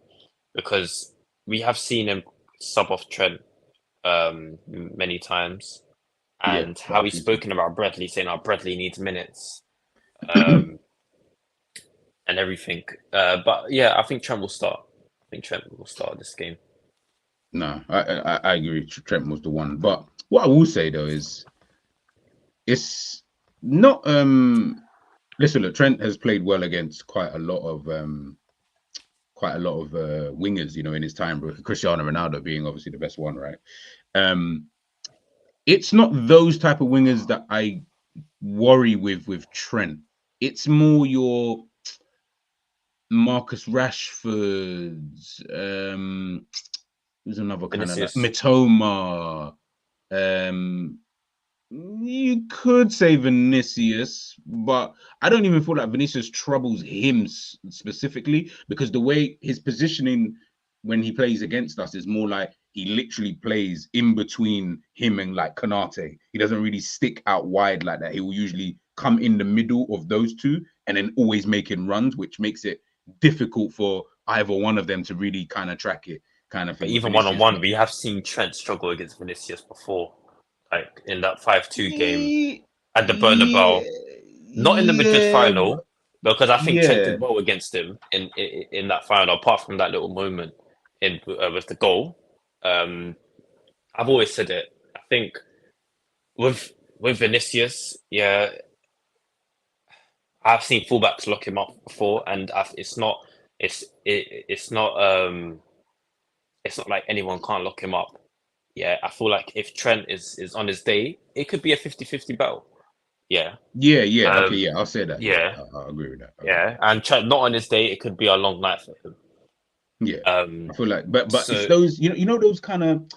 because we have seen him sub off Trent many times. And how he's spoken about Bradley, saying, Bradley needs minutes and everything. But yeah, I think Trent will start. I think Trent will start this game. No, I agree. Trent was the one. But what I will say though is, it's not. Listen, look, Trent has played well against quite a lot of wingers, in his time. Cristiano Ronaldo being obviously the best one, right? It's not those type of wingers that I worry with Trent. It's more your Marcus Rashford's. Who's another kind of like Mitoma. You could say Vinicius, but I don't even feel like Vinicius troubles him specifically because the way his positioning when he plays against us is more like he literally plays in between him and like Konate. He doesn't really stick out wide like that. He will usually come in the middle of those two and then always making runs, which makes it difficult for either one of them to really kind of track it. Kind of thing. But even one-on-one, we have seen Trent struggle against Vinicius before, like in that 5-2 game at the Bernabeu. Not in the Madrid final, because I think Trent did well against him in that final. Apart from that little moment with the goal, I've always said it. I think with Vinicius, I've seen fullbacks lock him up before, and it's not like anyone can't lock him up. Yeah, I feel like if Trent is on his day, it could be a 50-50 battle. Yeah. Okay, I'll say that. Yeah. I agree with that. Yeah, and Trent not on his day, it could be a long night for him. Yeah. I feel like, but so, it's those, those kind of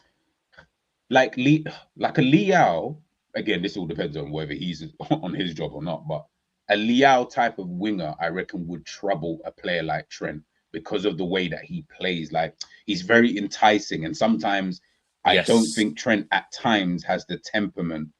like a Leao. Again, this all depends on whether he's on his job or not. But a Leao type of winger, I reckon, would trouble a player like Trent because of the way that he plays. Like, he's very enticing, and sometimes I don't think Trent at times has the temperament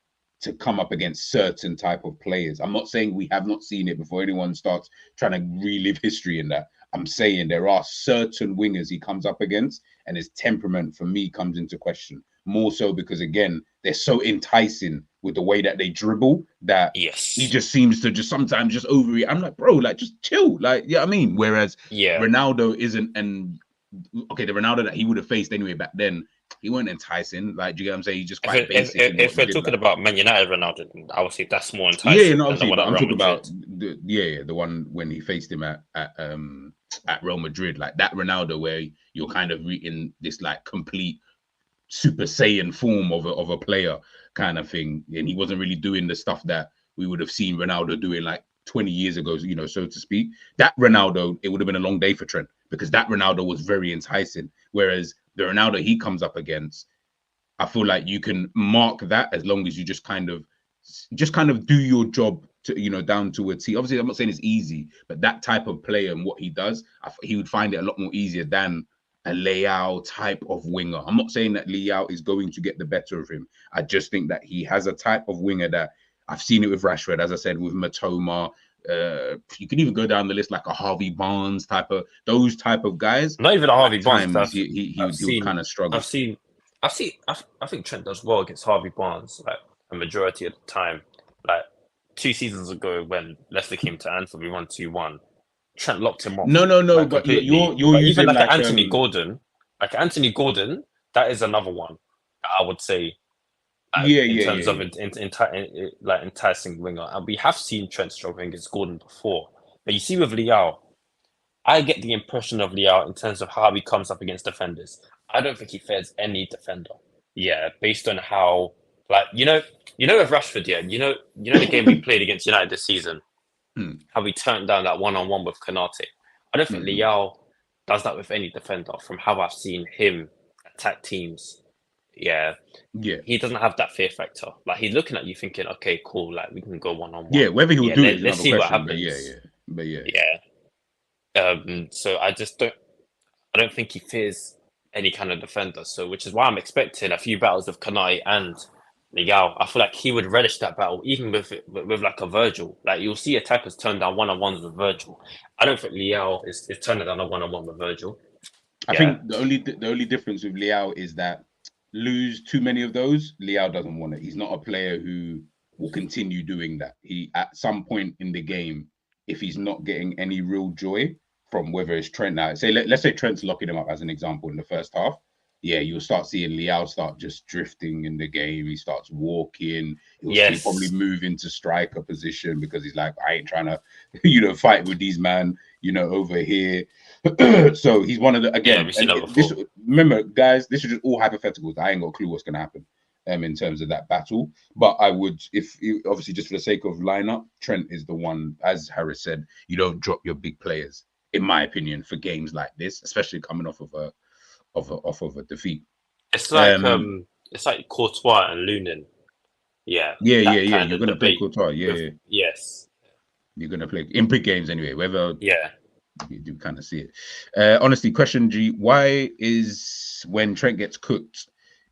to come up against certain type of players. I'm not saying we have not seen it before anyone starts trying to relive history in that. I'm saying there are certain wingers he comes up against, and his temperament for me comes into question. More so because, again, they're so enticing with the way that they dribble that he just seems to just sometimes just overreact. I'm like, bro, like, just chill. Like, I mean? Whereas Ronaldo isn't, and okay, the Ronaldo that he would have faced anyway back then, he weren't enticing. Like, do you get what I'm saying? He's just quite basic. If we're talking about Man United Ronaldo, I would say that's more enticing. Yeah, no, obviously, but I'm talking about the one when he faced him at Real Madrid, like that Ronaldo, where you're kind of reading this like complete Super Saiyan form of a player kind of thing, and he wasn't really doing the stuff that we would have seen Ronaldo doing like 20 years ago, you know, so to speak. That Ronaldo, it would have been a long day for Trent, because that Ronaldo was very enticing. Whereas the Ronaldo he comes up against, I feel like you can mark that as long as you just kind of do your job to, you know, down to a T. Obviously, I'm not saying it's easy, but that type of player and what he does, he would find it a lot more easier than a Leao type of winger. I'm not saying that Leao is going to get the better of him. I just think that he has a type of winger that I've seen it with Rashford, as I said, with Matoma. You can even go down the list like a Harvey Barnes those type of guys. Not even a Harvey Barnes. He would kind of struggle. I think Trent does well against Harvey Barnes, like a majority of the time. Like 2 seasons ago when Leicester came to Anfield, we won 2-1. Trent locked him off. No, like, but you're using even like Anthony Gordon. Like Anthony Gordon, that is another one that I would say. In terms of enticing winger, and we have seen Trent struggling against Gordon before. But you see with Leao, I get the impression of Leao in terms of how he comes up against defenders. I don't think he fares any defender. Yeah, based on how, like, you know with Rashford, yeah, you know the game we played against United this season, how we turned down that one-on-one with Konate. I don't think Leao does that with any defender. From how I've seen him attack teams. Yeah, he doesn't have that fear factor. Like, he's looking at you thinking, okay, cool, like we can go one-on-one. Yeah, whether he'll do it, let's see what happens. But yeah. So I don't think he fears any kind of defender. So, which is why I'm expecting a few battles with Kanai and Leao. I feel like he would relish that battle, even with like a Virgil. Like, you'll see attackers turn down one-on-ones with Virgil. I don't think Leao is turning down a one-on-one with Virgil. I think the only difference with Leao is that lose too many of those, Leao doesn't want it. He's not a player who will continue doing that. He, at some point in the game, if he's not getting any real joy from whether it's Trent now, let's say Trent's locking him up as an example in the first half, you'll start seeing Leao start just drifting in the game. He starts walking. He'll probably move into striker position because he's like, I ain't trying to, fight with these man, over here. So he's one of the, again, remember, guys, this is just all hypotheticals. I ain't got a clue what's going to happen in terms of that battle. But I would, obviously, just for the sake of lineup, Trent is the one, as Harris said, you don't drop your big players, in my opinion, for games like this, especially coming off of a defeat. It's like Courtois and Lunin. Yeah. You're gonna play Courtois. Yes. You're gonna play in big games anyway. Whether you do kind of see it. Honestly, question G: why is when Trent gets cooked,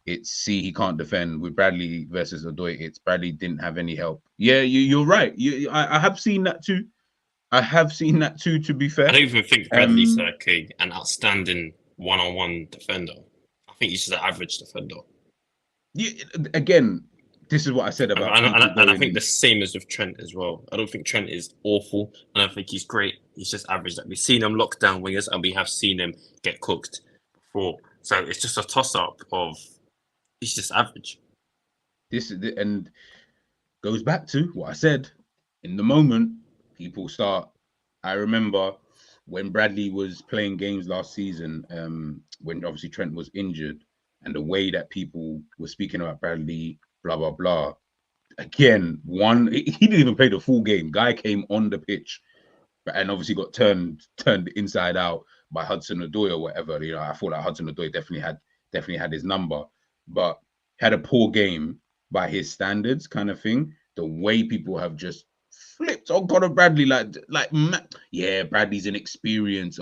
it's he can't defend? With Bradley versus Odoi, it's Bradley didn't have any help. Yeah, you're right. I have seen that too. To be fair, I don't even think Bradley's an outstanding one-on-one defender. I think he's just an average defender. Yeah, again, this is what I said about. And I think the same as with Trent as well. I don't think Trent is awful. I don't think he's great. He's just average. Like, we've seen him lock down wingers, and we have seen him get cooked before. So it's just a toss-up of he's just average. And goes back to what I said. In the moment, people start. I remember when Bradley was playing games last season, when obviously Trent was injured, and the way that people were speaking about Bradley, blah, blah, blah. Again, he didn't even play the full game. Guy came on the pitch and obviously got turned inside out by Hudson-Odoi or whatever. I thought that Hudson-Odoi definitely had his number, but had a poor game by his standards kind of thing. The way people have just flipped on Conor Bradley, Bradley's inexperienced.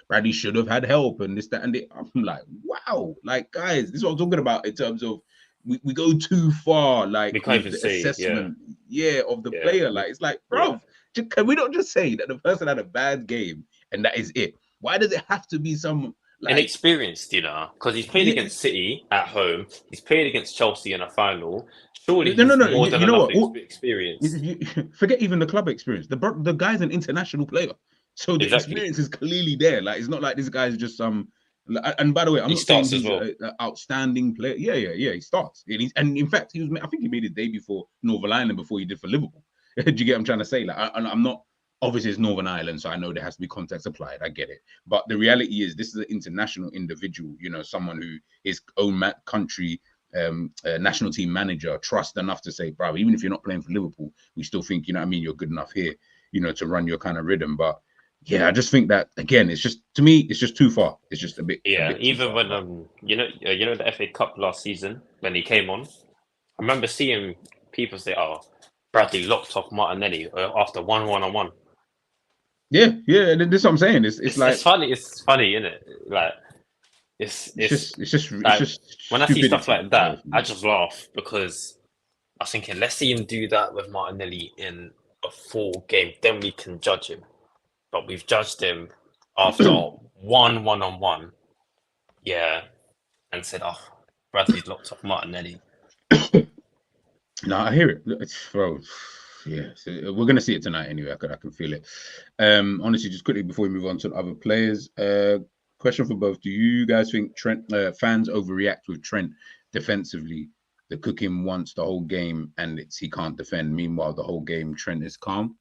Bradley should have had help and this, that, and it. I'm like, wow, like, guys, this is what I'm talking about in terms of we go too far, like we can't even say assessment, of the player. Like, it's like, bro, can we not just say that the person had a bad game and that is it? Why does it have to be some inexperienced, because he's played against City at home, he's played against Chelsea in a final. Surely he's more than enough experience. Forget even the club experience. The guy's an international player, so the experience is clearly there. Like, it's not like this guy's just some And by the way, I'm He not saying starts as he's well. an outstanding player. Yeah. He starts, and in fact, I think he made his debut for Northern Ireland before he did for Liverpool. Do you get what I'm trying to say? Like, I'm not. Obviously, it's Northern Ireland, so I know there has to be context applied. I get it, but the reality is, this is an international individual. You know, someone who his own country national team manager trust enough to say, bro, even if you're not playing for Liverpool, we still think, you know what I mean, you're good enough here, you know, to run your kind of rhythm. But yeah, I just think that again, it's just, to me, it's just too far. It's just a bit Yeah, too even far. when you know the FA Cup last season when he came on, I remember seeing people say, "Oh, Bradley locked off Martinelli after 1-1-on-1." Yeah, and this is what I'm saying. It's like It's funny, isn't it? Like it's like just when I see stuff stupidity. like that, I just laugh because I was thinking, let's see him do that with Martinelli in a full game, then we can judge him. But we've judged him after 1-1-on-1. Yeah, and said, "Oh, Bradley's locked off Martinelli." No, I hear it. It's, bro, yeah, so we're gonna see it tonight anyway. I can feel it. Honestly, just quickly before we move on to other players, question for both: do you guys think Trent fans overreact with Trent defensively? They cook him once the whole game, and he can't defend. Meanwhile, the whole game, Trent is calm.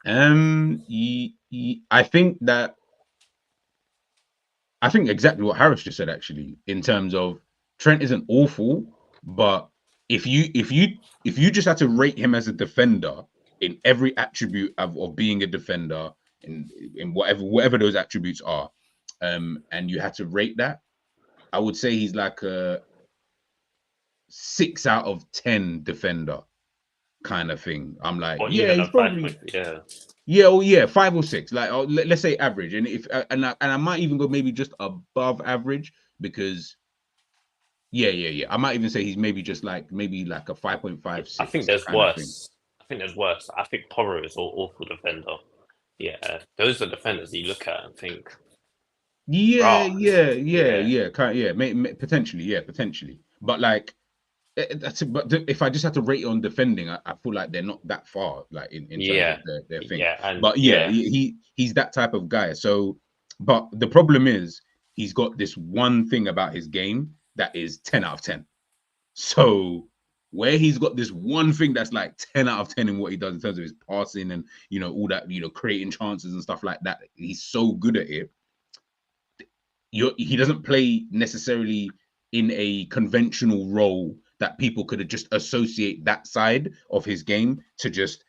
I think exactly what Harris just said, actually, in terms of Trent isn't awful, but if you just had to rate him as a defender in every attribute of being a defender in whatever those attributes are, and you had to rate that, I would say he's like a 6 out of 10 defender kind of thing. I'm like, Or yeah, even he's a 5 probably. yeah. Yeah, oh yeah, 5 or 6. Like, let's say average, and if I might even go maybe just above average, because yeah. I might even say he's maybe just like maybe like a 5.56. I think there's kind of thing. worse. I think Porro is an awful defender. Yeah, those are defenders you look at and think, Yeah, right. potentially. But like if I just had to rate it on defending, I feel like they're not that far, like in terms of their thing. Yeah, and But yeah, he's that type of guy. So, but the problem is he's got this one thing about his game that is 10 out of 10. So where he's got this one thing that's like 10 out of 10 in what he does in terms of his passing and, you know, all that, you know, creating chances and stuff like that, he's so good at it. He doesn't play necessarily in a conventional role that people could just associate that side of his game to just,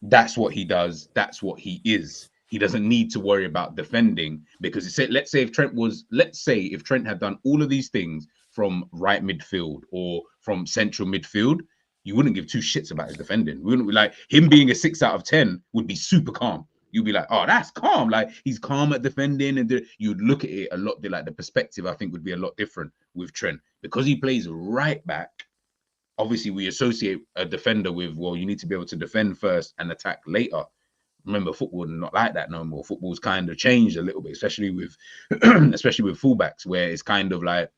that's what he does, that's what he is. He doesn't need to worry about defending, because let's say if Trent had done all of these things from right midfield or from central midfield, you wouldn't give two shits about his defending. We wouldn't be like, him being a 6 out of 10 would be super calm. You'd be like, oh, that's calm. Like, he's calm at defending, and you'd look at it a lot. Like, the perspective, I think, would be a lot different with Trent, because he plays right back. Obviously, we associate a defender with, well, you need to be able to defend first and attack later. Remember, football not like that no more. Football's kind of changed a little bit, especially with fullbacks, where it's kind of like,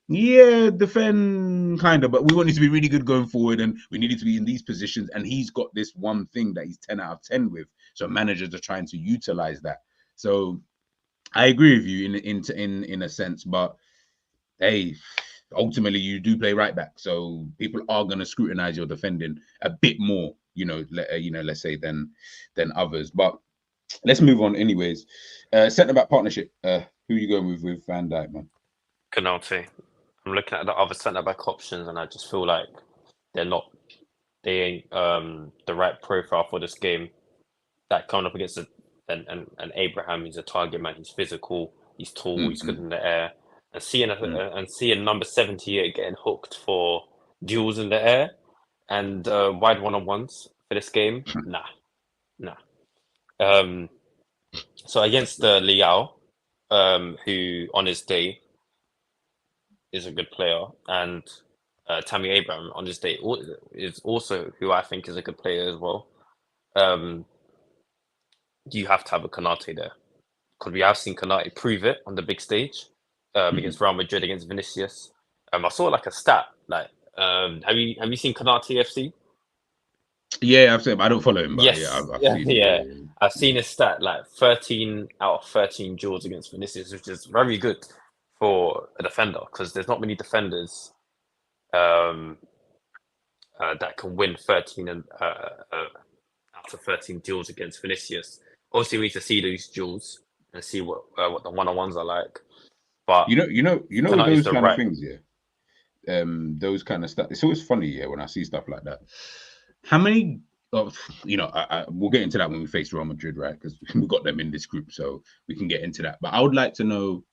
yeah, defend kind of, but we want you to be really good going forward, and we need you to be in these positions. And he's got this one thing that he's 10 out of 10 with. So managers are trying to utilize that. So I agree with you in a sense, but hey, ultimately you do play right back, so people are going to scrutinize your defending a bit more, let's say than others. But let's move on anyways. Centre back partnership, who are you going with Van Dijk, man? Canate. I'm looking at the other centre back options, and I just feel like they ain't the right profile for this game. That coming up against an Abraham, he's a target man, he's physical, he's tall, he's good in the air. And seeing number 78 getting hooked for duels in the air and wide one-on-ones for this game, nah. So against Liao, who on his day is a good player, and Tammy Abraham on his day is also who I think is a good player as well. You have to have a Canate there, because we have seen Canate prove it on the big stage against Real Madrid, against Vinicius. I saw like a stat, like have you seen Canate FC? Yeah, I've seen. I don't follow him, but yeah, Yes, I've yeah, seen. yeah. Yeah, I've seen a stat like 13 out of 13 duels against Vinicius, which is very good for a defender because there's not many defenders um, that can win 13 out of 13 duels against Vinicius. Obviously, we need to see these duels and see what the one-on-ones are like. But Kanate's those the kind of right. things. Yeah, those kind of stuff. It's always funny, yeah, when I see stuff like that. How many? We'll get into that when we face Real Madrid, right? Because we got them in this group, so we can get into that. But I would like to know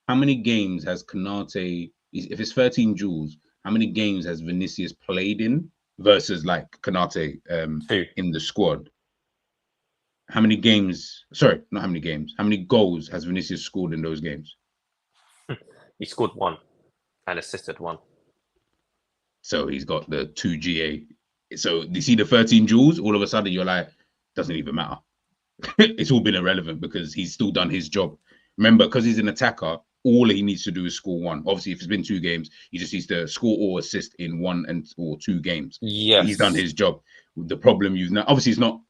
how many games has Kanate? If it's 13 duels, how many games has Vinicius played in versus like Kanate 2. in the squad? How many games? Sorry, not how many games. How many goals has Vinicius scored in those games? He scored 1 and assisted 1. So he's got the 2 GA. So you see the 13 duels, all of a sudden you're like, doesn't even matter. It's all been irrelevant because he's still done his job. Remember, because he's an attacker, all he needs to do is score 1. Obviously, if it's been 2 games, he just needs to score or assist in 1 or 2 games. Yes. He's done his job. The problem you've now, obviously, it's not.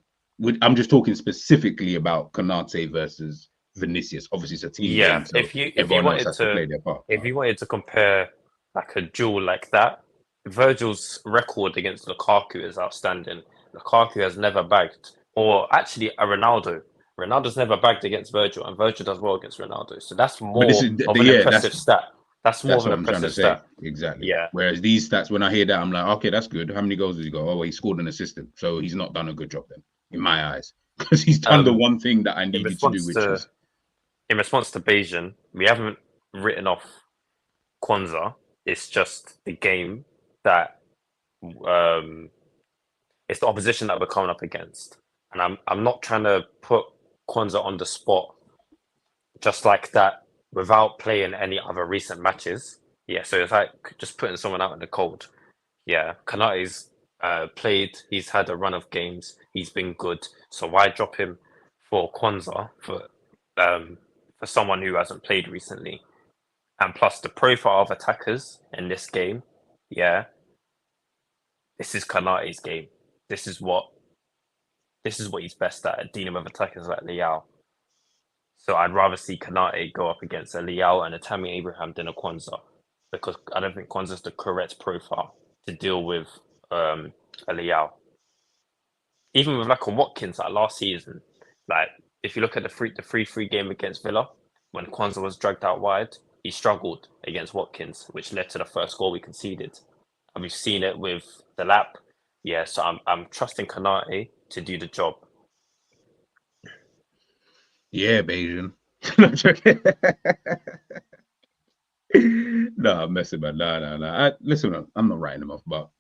I'm just talking specifically about Konate versus Vinicius. Obviously, it's a team game, so if you everyone else wanted has to play their part. if you wanted to compare like a duel like that, Virgil's record against Lukaku is outstanding. Lukaku has never bagged, or actually a Ronaldo. Ronaldo's never bagged against Virgil, and Virgil does well against Ronaldo. So that's But this more is of an impressive stat. That's more of what an I'm trying to impressive say. stat. Exactly. Yeah. Whereas these stats, when I hear that, I'm like, okay, that's good. How many goals does he got? Oh, well, he scored an assistant, so he's not done a good job then, in my eyes, because he's done the one thing that I In needed to do, which is response to Bayesian, we haven't written off Kwanzaa. It's just the game that it's the opposition that we're coming up against, and I'm not trying to put Kwanzaa on the spot just like that without playing any other recent matches. Yeah, so it's like just putting someone out in the cold. Yeah, Kanate's played. He's had a run of games. He's been good. So why drop him for Kwanzaa for someone who hasn't played recently? And plus the profile of attackers in this game, yeah, this is Kanate's game. This is what he's best at dealing with attackers like Liao. So I'd rather see Kanate go up against a Liao and a Tammy Abraham than a Kwanzaa, because I don't think Kwanzaa's the correct profile to deal with a Liao. Even with like a Watkins, like last season, like if you look at the 3-3 game against Villa, when Kwanzaa was dragged out wide, he struggled against Watkins, which led to the first goal we conceded. And we've seen it with the lap. Yeah, so I'm trusting Kanate to do the job. yeah, Bayesian. No, I'm messing, man. No. Listen, I'm not writing him off, but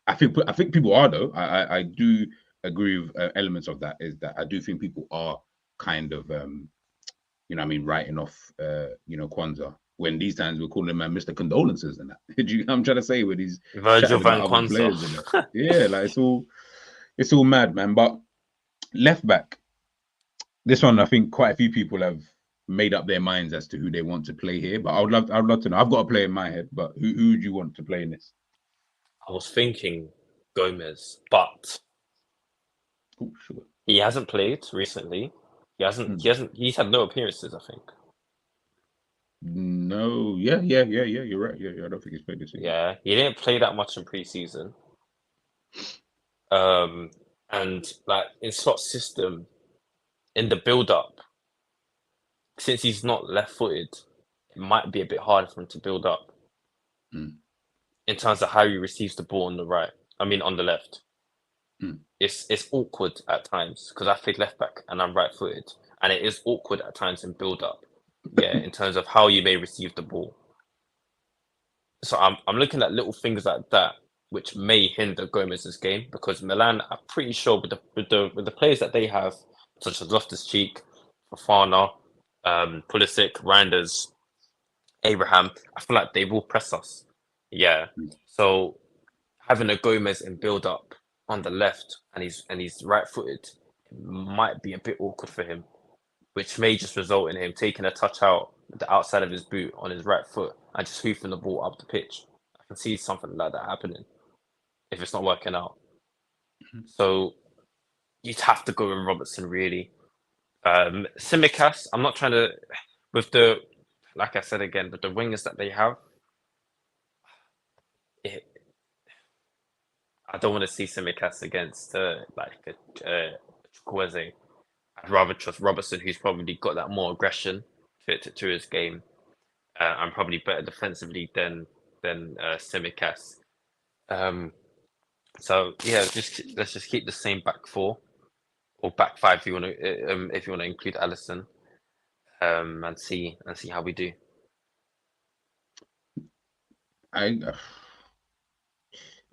I think people are though. I do agree with elements of that. Is that I do think people are kind of writing off Kwanzaa, when these times we're calling him Mr. Condolences and that. I'm trying to say with these Virgil van other players and Kwanzaa. that. Yeah, like it's all mad, man. But left back, this one I think quite a few people have made up their minds as to who they want to play here. But I'd love to know. I've got a player in my head, but who do you want to play in this? I was thinking Gomez, but Sure. he hasn't played recently. He's had no appearances, I think. No, yeah, you're right. Yeah, I don't think he's played this season. Yeah, he didn't play that much in preseason. And like in Slot's system, in the build-up, since he's not left-footed, it might be a bit harder for him to build up in terms of how he receives the ball on the right. I mean, on the left. It's awkward at times because I played left back and I'm right-footed, and it is awkward at times in build-up. Yeah, in terms of how you may receive the ball. So I'm looking at little things like that which may hinder Gomez's game, because Milan are pretty sure with the players that they have, such as Loftus-Cheek, Fofana, Pulisic, Randers, Abraham, I feel like they will press us. Yeah. So having a Gomez in build-up on the left and he's right-footed, it might be a bit awkward for him, which may just result in him taking a touch out the outside of his boot on his right foot and just hoofing the ball up the pitch. I can see something like that happening if it's not working out. So you'd have to go with Robertson, really. Simicast, I'm not trying to, with the, like I said again, with the wingers that they have, it, I don't want to see Simicast against Chukwueze. I'd rather trust Robertson, who's probably got that more aggression to his game, and probably better defensively than Simicast. So yeah, let's just keep the same back four or back five if you want to include Allison, and see how we do.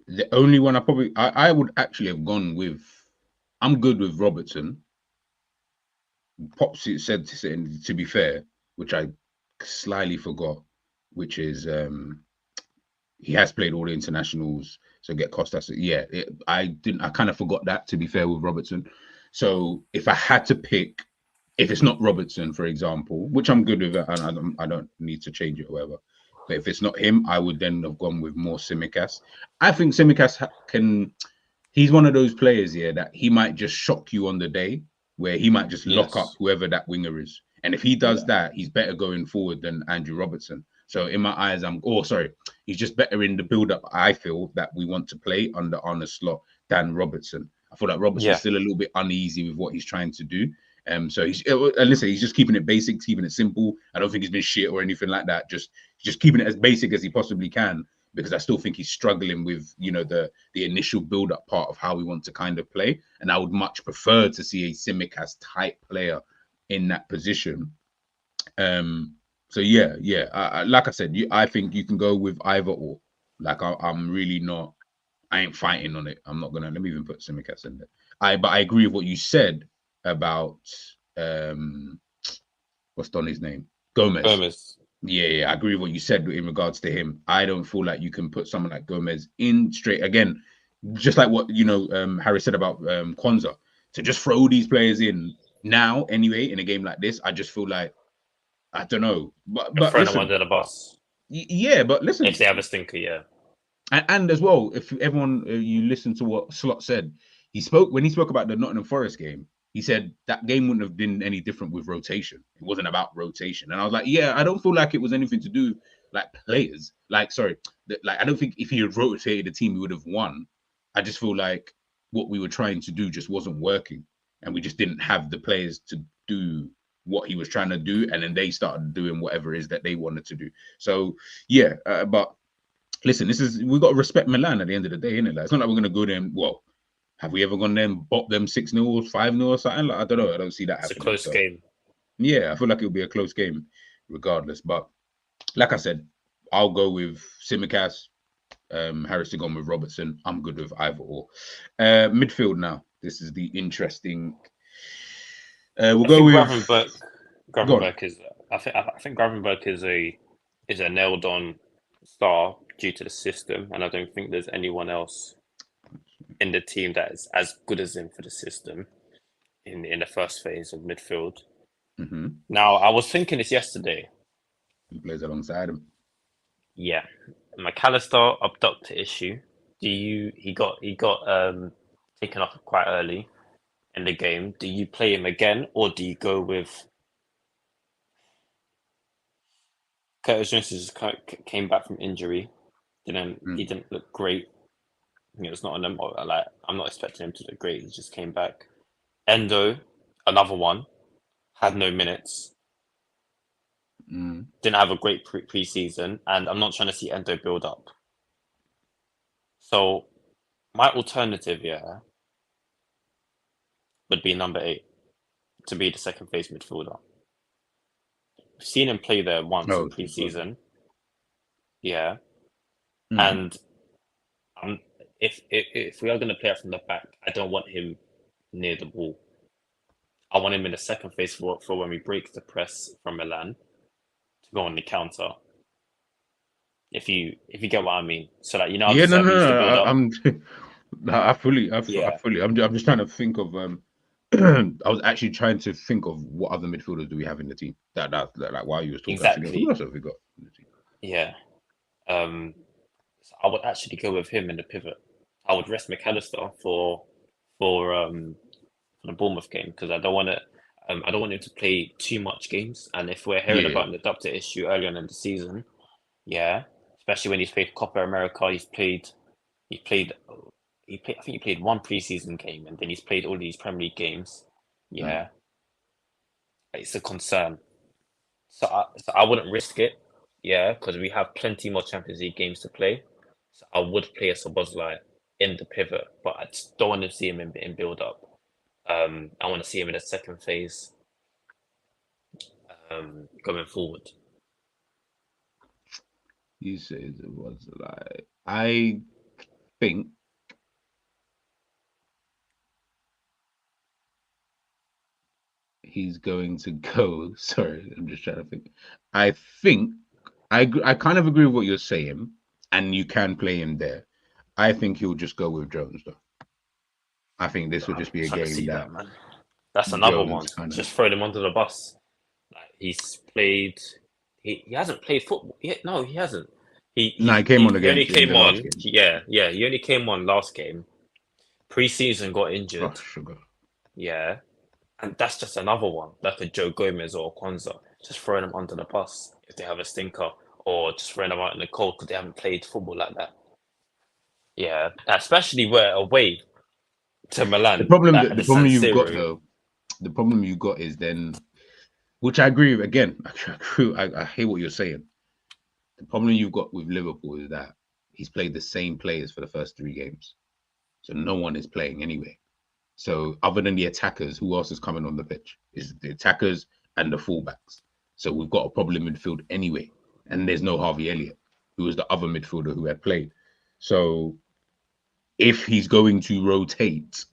The only one I would actually have gone with. I'm good with Robertson. Pops said to be fair, which I slyly forgot, which is he has played all the internationals, so get Costas. Yeah, I kind of forgot that, to be fair, with Robertson. So if I had to pick, if it's not Robertson, for example, which I'm good with, and I don't need to change it or whatever. But if it's not him, I would then have gone with more Simicast. I think Simicast he's one of those players here that he might just shock you on the day, where he might just lock up whoever that winger is. And if he does that, he's better going forward than Andrew Robertson. So in my eyes, he's just better in the build-up, I feel, that we want to play under Arne Slot than Robertson. I feel like Robertson's still a little bit uneasy with what he's trying to do. So he's just keeping it basic, keeping it simple. I don't think he's been shit or anything like that. Just keeping it as basic as he possibly can, because I still think he's struggling with, the initial build-up part of how we want to kind of play. And I would much prefer to see a Simicast type player in that position. So like I said, I think you can go with either or. Like I'm really not. I ain't fighting on it. I'm not gonna. Let me even put Simicast in there. But I agree with what you said about what's Donny's name? Gomez. Yeah, I agree with what you said in regards to him. I don't feel like you can put someone like Gomez in straight again, just like what Harry said about Kwanzaa. To just throw these players in now anyway in a game like this, I just feel like, I don't know. But throw them under the bus. Yeah, but listen, if they have a stinker, yeah. And as well, if everyone you listen to what Slot said, when he spoke about the Nottingham Forest game. He said that game wouldn't have been any different with rotation. It wasn't about rotation. And I was like, yeah, I don't feel like it was anything to do like players. I don't think if he had rotated the team, we would have won. I just feel like what we were trying to do just wasn't working. And we just didn't have the players to do what he was trying to do. And then they started doing whatever it is that they wanted to do. So, yeah, but listen, we've got to respect Milan at the end of the day, innit? Like, it's not like we're going to go there and, have we ever gone there and bop them 6-0 or 5-0 or something? Like, I don't know. I don't see that happening. It's a close game. Yeah, I feel like it'll be a close game regardless. But like I said, I'll go with Simicast. Harris to go with Robertson. I'm good with either or. Midfield now. This is the interesting. We'll go with Gravenberch is. I think Gravenberch is a nailed on star due to the system, and I don't think there's anyone else in the team that is as good as him for the system in the first phase of midfield. Mm-hmm. Now, I was thinking this yesterday. He plays alongside him. Yeah, McAllister abductor issue. He got taken off quite early in the game. Do you play him again, or do you go with Curtis Jones? Just came back from injury. He didn't look great. It's not I'm not expecting him to look great. He just came back. Endo, another one, had no minutes. Didn't have a great pre-season, and I'm not trying to see Endo build up. So my alternative, would be number 8 to be the second phase midfielder. We've seen him play there once in pre-season. Yeah, and if we are going to play out from the back, I don't want him near the ball. I want him in the second phase for when we break the press from Milan to go on the counter. If you get what I mean, so like no. I fully. I'm just trying to think of. I was actually trying to think of what other midfielders do we have in the team. That like while you was talking, exactly. Who else have we got in the team? Yeah. So I would actually go with him in the pivot. I would rest McAllister for for the Bournemouth game because I don't want to. I don't want him to play too much games. And if we're hearing about an adapter issue early on in the season, yeah, especially when he's played Copa America, he played. I think he played one preseason game, and then he's played all these Premier League games. Yeah, it's a concern. So I wouldn't risk it. Yeah, because we have plenty more Champions League games to play. So I would play a Szoboszlai in the pivot, but I just don't want to see him in build up. I want to see him in the second phase going forward. You say it was like I think he's going to go. Sorry, I'm just trying to think. I think I kind of agree with what you're saying, and you can play him there. I think he'll just go with Jones though. I think this will just be a game that man. That's another Jones one. Just throw him under the bus. Like he's played. He hasn't played football. No, he hasn't. He came on he against only came on. game. Yeah. He only came on last game. Pre-season got injured. Oh, sugar. Yeah, and that's just another one, like a Joe Gomez or Kwanzaa, just throwing them under the bus if they have a stinker, or just throwing them out in the cold because they haven't played football like that. Yeah, especially we're away to Milan. The problem you've got is then, which I agree with. Again, I hear what you're saying. The problem you've got with Liverpool is that he's played the same players for the first 3 games, so no one is playing anyway. So other than the attackers, who else is coming on the pitch? Is the attackers and the fullbacks. So we've got a problem in midfield anyway, and there's no Harvey Elliott, who was the other midfielder who had played. So if he's going to rotate,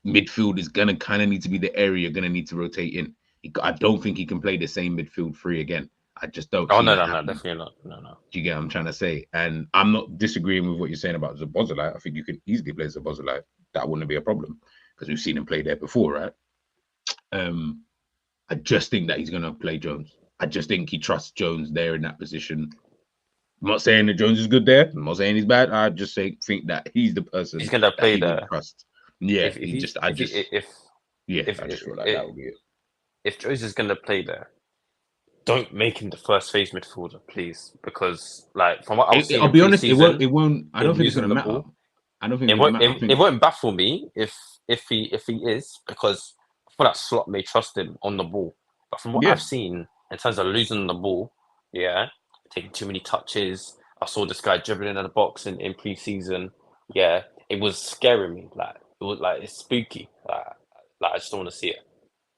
midfield is going to kind of need to be the area you're going to need to rotate in. I don't think he can play the same midfield 3 again. I just don't. No, definitely not. No. Do you get what I'm trying to say? And I'm not disagreeing with what you're saying about Szoboszlai. I think you can easily play Szoboszlai. That wouldn't be a problem because we've seen him play there before, right? I just think that he's going to play Jones. I just think he trusts Jones there in that position. I'm not saying that Jones is good there. I'm not saying he's bad. I just think that he's the person he's going to play there. Trust. Yeah, I just feel like that would be it. If Jones is going to play there, don't make him the first phase midfielder, please, because like from what I'll be honest, it won't. I don't think it's going to matter. I don't think it won't baffle me if he is, because I feel like Slot may trust him on the ball. But from what I've seen in terms of losing the ball, taking too many touches. I saw this guy dribbling in the box in pre-season. Yeah, it was scaring me. Like it was like it's spooky. Like I just don't want to see it.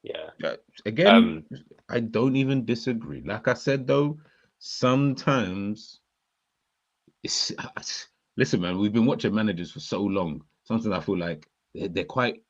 Yeah. Again, I don't even disagree. Like I said though, sometimes listen, man, we've been watching managers for so long. Sometimes I feel like they're quite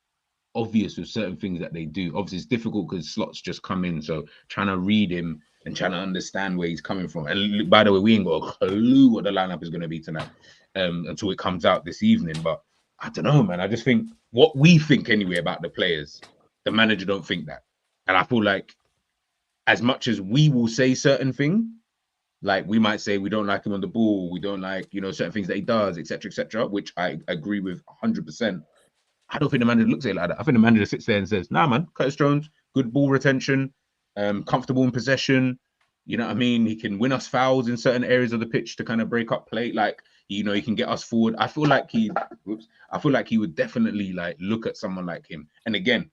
obvious with certain things that they do. Obviously, it's difficult because Slots just come in. So trying to read him and trying to understand where he's coming from. And by the way, we ain't got a clue what the lineup is going to be tonight until it comes out this evening. But I don't know, man. I just think what we think anyway about the players, the manager don't think that. And I feel like as much as we will say certain things, like we might say we don't like him on the ball, we don't like, certain things that he does, etc., which I agree with 100%. I don't think the manager looks at it like that. I think the manager sits there and says, nah, man, Curtis Jones, good ball retention, comfortable in possession. You know what I mean? He can win us fouls in certain areas of the pitch to kind of break up play. Like, he can get us forward. I feel like he would definitely like look at someone like him. And again,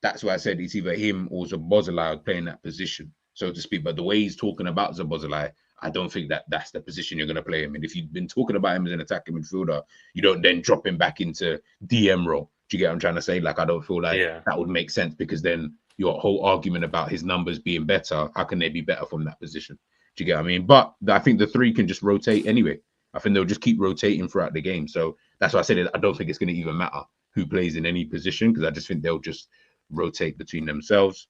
that's why I said it's either him or Szoboszlai playing that position, so to speak. But the way he's talking about Szoboszlai, I don't think that that's the position you're going to play him in. If you've been talking about him as an attacking midfielder, you don't then drop him back into DM role. Do you get what I'm trying to say? Like, I don't feel like that would make sense, because then your whole argument about his numbers being better, how can they be better from that position? Do you get what I mean? But I think the 3 can just rotate anyway. I think they'll just keep rotating throughout the game. So that's why I said I don't think it's going to even matter who plays in any position, because I just think they'll just rotate between themselves.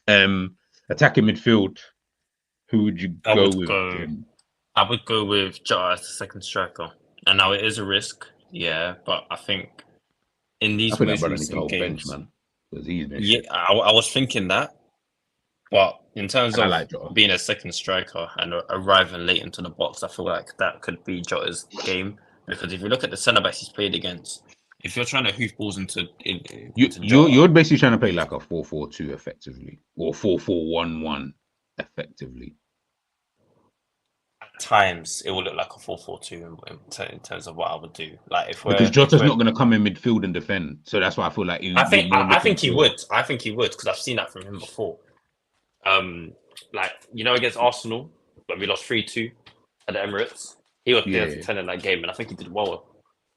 Attacking midfield, who would you go with? I would go with Jota as the second striker. And now it is a risk, but I think in these most recent games, man, I was thinking that. But in terms of being a second striker and arriving late into the box, I feel like that could be Jota's game. Because if you look at the centre backs he's played against, if you're trying to hoof balls into you're basically trying to play like a 4-4-2 effectively, or 4-4-1-1 effectively. At times, it will look like a 4-4-2 in terms of what I would do. Like because Jota's not going to come in midfield and defend, so that's why I feel like I think he would. I think he would because I've seen that from him before. Like against Arsenal when we lost 3-2 at the Emirates, he was there as a 10 in that game, and I think he did well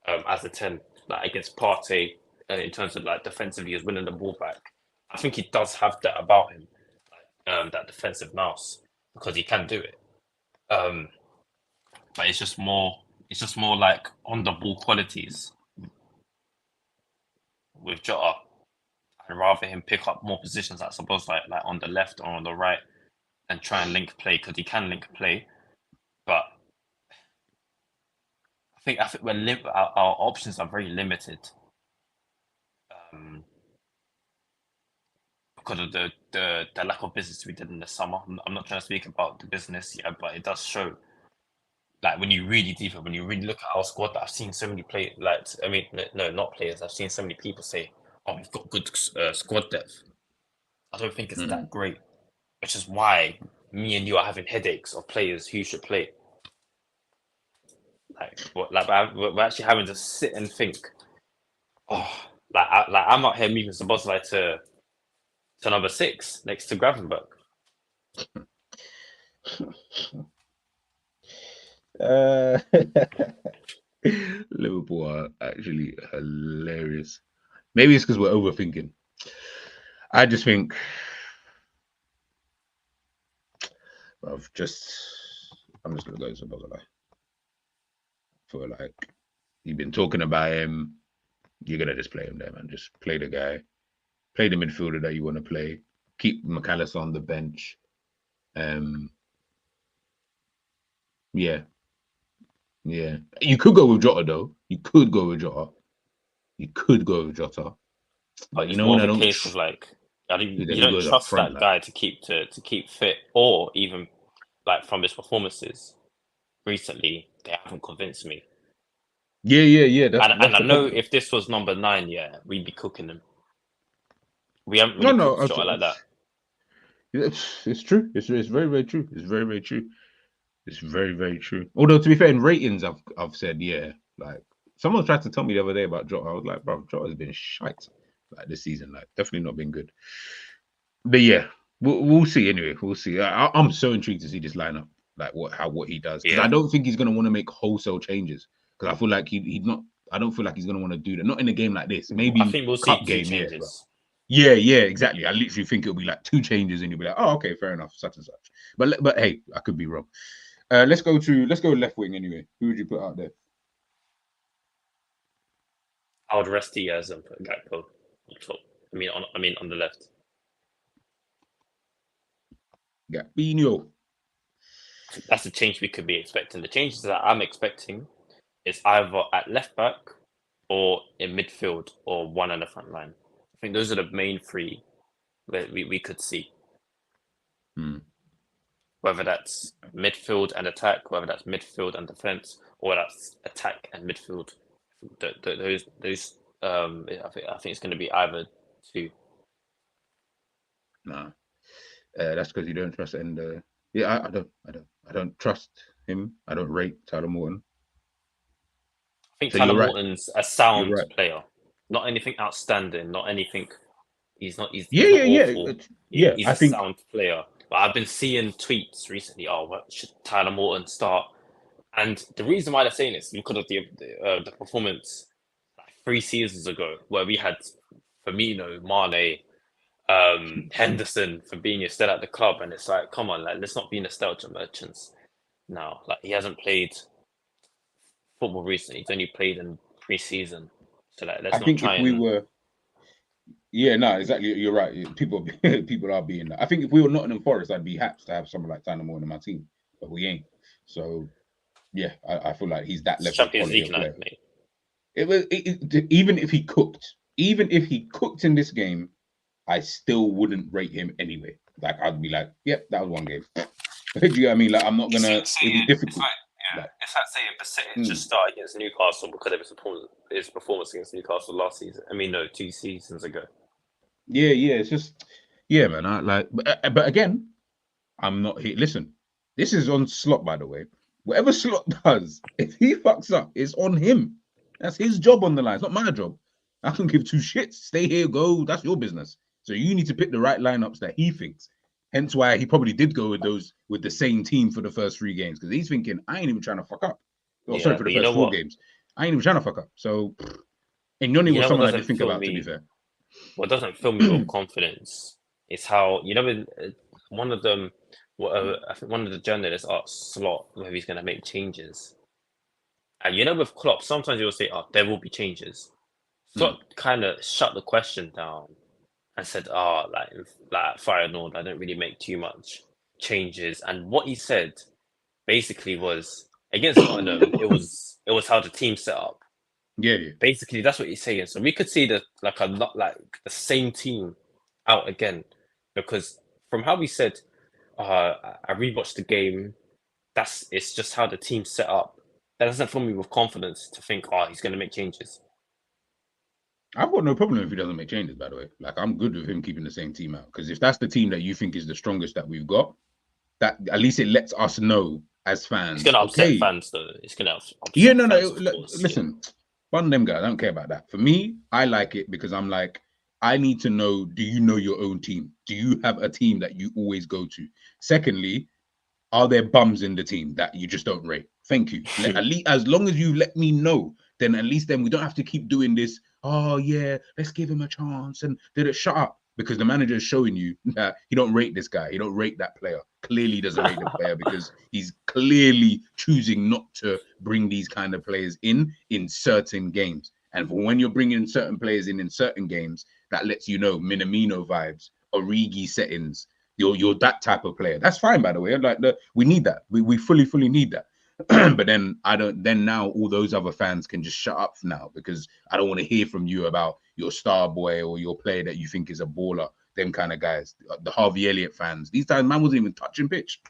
as a 10, like against Partey, in terms of like defensively, he was winning the ball back. I think he does have that about him, that defensive mouse, because he can do it. But it's just more like on the ball qualities with Jota. I'd rather him pick up more positions, I suppose, like on the left or on the right, and try and link play, because he can link play. But I think our options are very limited because of the lack of business we did in the summer. I'm not trying to speak about the business, but it does show. Like when you really look at our squad, that I've seen so many players. Like not players. I've seen so many people say, "Oh, we've got good squad depth." I don't think it's that great, which is why me and you are having headaches of players who should play. We're actually having to sit and think. Oh, I'm out here moving Szoboszlai to number 6 next to Gravenberch. Liverpool are actually hilarious. Maybe it's because we're overthinking. I just think I'm just gonna go to Szoboszlai. For like you've been talking about him, you're gonna just play him there, man. Just play the guy, play the midfielder that you want to play. Keep McAllister on the bench. Yeah. You could go with Jota though. You could go with Jota. But you know what? I don't. Case of like, you don't trust that guy to keep fit, or even like from his performances recently, they haven't convinced me. Yeah. That's I know if this was number 9, we'd be cooking them. We haven't really cooked Jota like that. It's true. It's very, very true. It's very, very true. It's very, very true. Although to be fair, in ratings, I've said like someone tried to tell me the other day about Jota. I was like, bro, Jota's been shite like this season. Like definitely not been good. But yeah, we'll see. Anyway, we'll see. I'm so intrigued to see this lineup, like what he does, because I don't think he's gonna want to make wholesale changes. Because I feel like he's not. I don't feel like he's gonna want to do that. Not in a game like this. Maybe I think we'll see 2 changes. Yeah, exactly. I literally think it'll be like 2 changes, and you'll be like, oh, okay, fair enough, such and such. But hey, I could be wrong. Let's go left wing anyway. Who would you put out there? I would rest Diaz and put Gakpo on top. I mean on the left. Gakpinho. That's the change we could be expecting. The changes that I'm expecting is either at left back or in midfield or one on the front line. I think those are the main 3 that we could see. Whether that's midfield and attack, whether that's midfield and defense, or that's attack and midfield. Those I think it's going to be either 2. Nah, that's because you don't trust. And I don't trust him. I don't rate Tyler Morton. I think Tyler Morton's a sound player, not anything outstanding, not anything. He's not awful. He's a sound player. But I've been seeing tweets recently. Oh, what should Tyler Morton start? And the reason why they're saying this is because of the performance like 3 seasons ago, where we had Firmino, Mane, Henderson for being still at the club, and it's like, come on, like let's not be nostalgia merchants now. Like he hasn't played football recently; he's only played in pre-season. So like, let's not try. Yeah, no, exactly. You're right. People are being that. I think if we were Nottingham Forest, I'd be happy to have someone like Tyler Morton in my team, but we ain't. So yeah, I feel like he's that level of quality of player. Even if he cooked in this game, I still wouldn't rate him anyway. Like I'd be like, yep, that was one game. Do you know what I mean? Like I'm not gonna. It'd be difficult. Like, it's like saying Besiktas just start against Newcastle because of his performance against Newcastle last season. I mean, no, 2 seasons ago. yeah. It's just, yeah, man. But again, I'm not here. Listen, this is on Slot, by the way. Whatever Slot does, if he fucks up, it's on him. That's his job on the line. It's not my job. I can give two shits. Stay here, go. That's your business. So you need to pick the right lineups that he thinks. Hence why he probably did go with the same team for the first 3 games, because he's thinking, I ain't even trying to fuck up. Oh, sorry, for the first 4 games. I ain't even trying to fuck up. So, and Yoni was someone I did think about, to be fair. What doesn't fill me with confidence is how, one of them, I think one of the journalists asked Slot whether he's going to make changes. And with Klopp, sometimes he'll say, there will be changes. Slot kind of shut the question down and said, like Feyenoord, I don't really make too much changes. And what he said basically was, against Tottenham, it was how the team set up. Yeah. Basically, that's what he's saying. So we could see the same team out again, because from how we said, I rewatched the game. It's just how the team set up. That doesn't fill me with confidence to think, he's going to make changes. I've got no problem if he doesn't make changes, by the way. Like, I'm good with him keeping the same team out, because if that's the team that you think is the strongest that we've got, that at least it lets us know as fans. It's going to upset fans, though. It's going to upset fans, listen, one of them guys, I don't care about that. For me, I like it because I'm like, I need to know, do you know your own team? Do you have a team that you always go to? Secondly, are there bums in the team that you just don't rate? Thank you. At least, as long as you let me know, then at least we don't have to keep doing this. Oh yeah, let's give him a chance and did it. Shut up, because the manager is showing you that he don't rate this guy. He don't rate that player. Clearly doesn't rate the player because he's clearly choosing not to bring these kind of players in certain games. And for when you're bringing certain players in certain games, that lets you know Minamino vibes, Origi settings. You're that type of player. That's fine, by the way. We need that. We fully need that. But then now all those other fans can just shut up now, because I don't want to hear from you about your star boy or your player that you think is a baller. Them kind of guys, the Harvey Elliott fans. These times, man wasn't even touching pitch.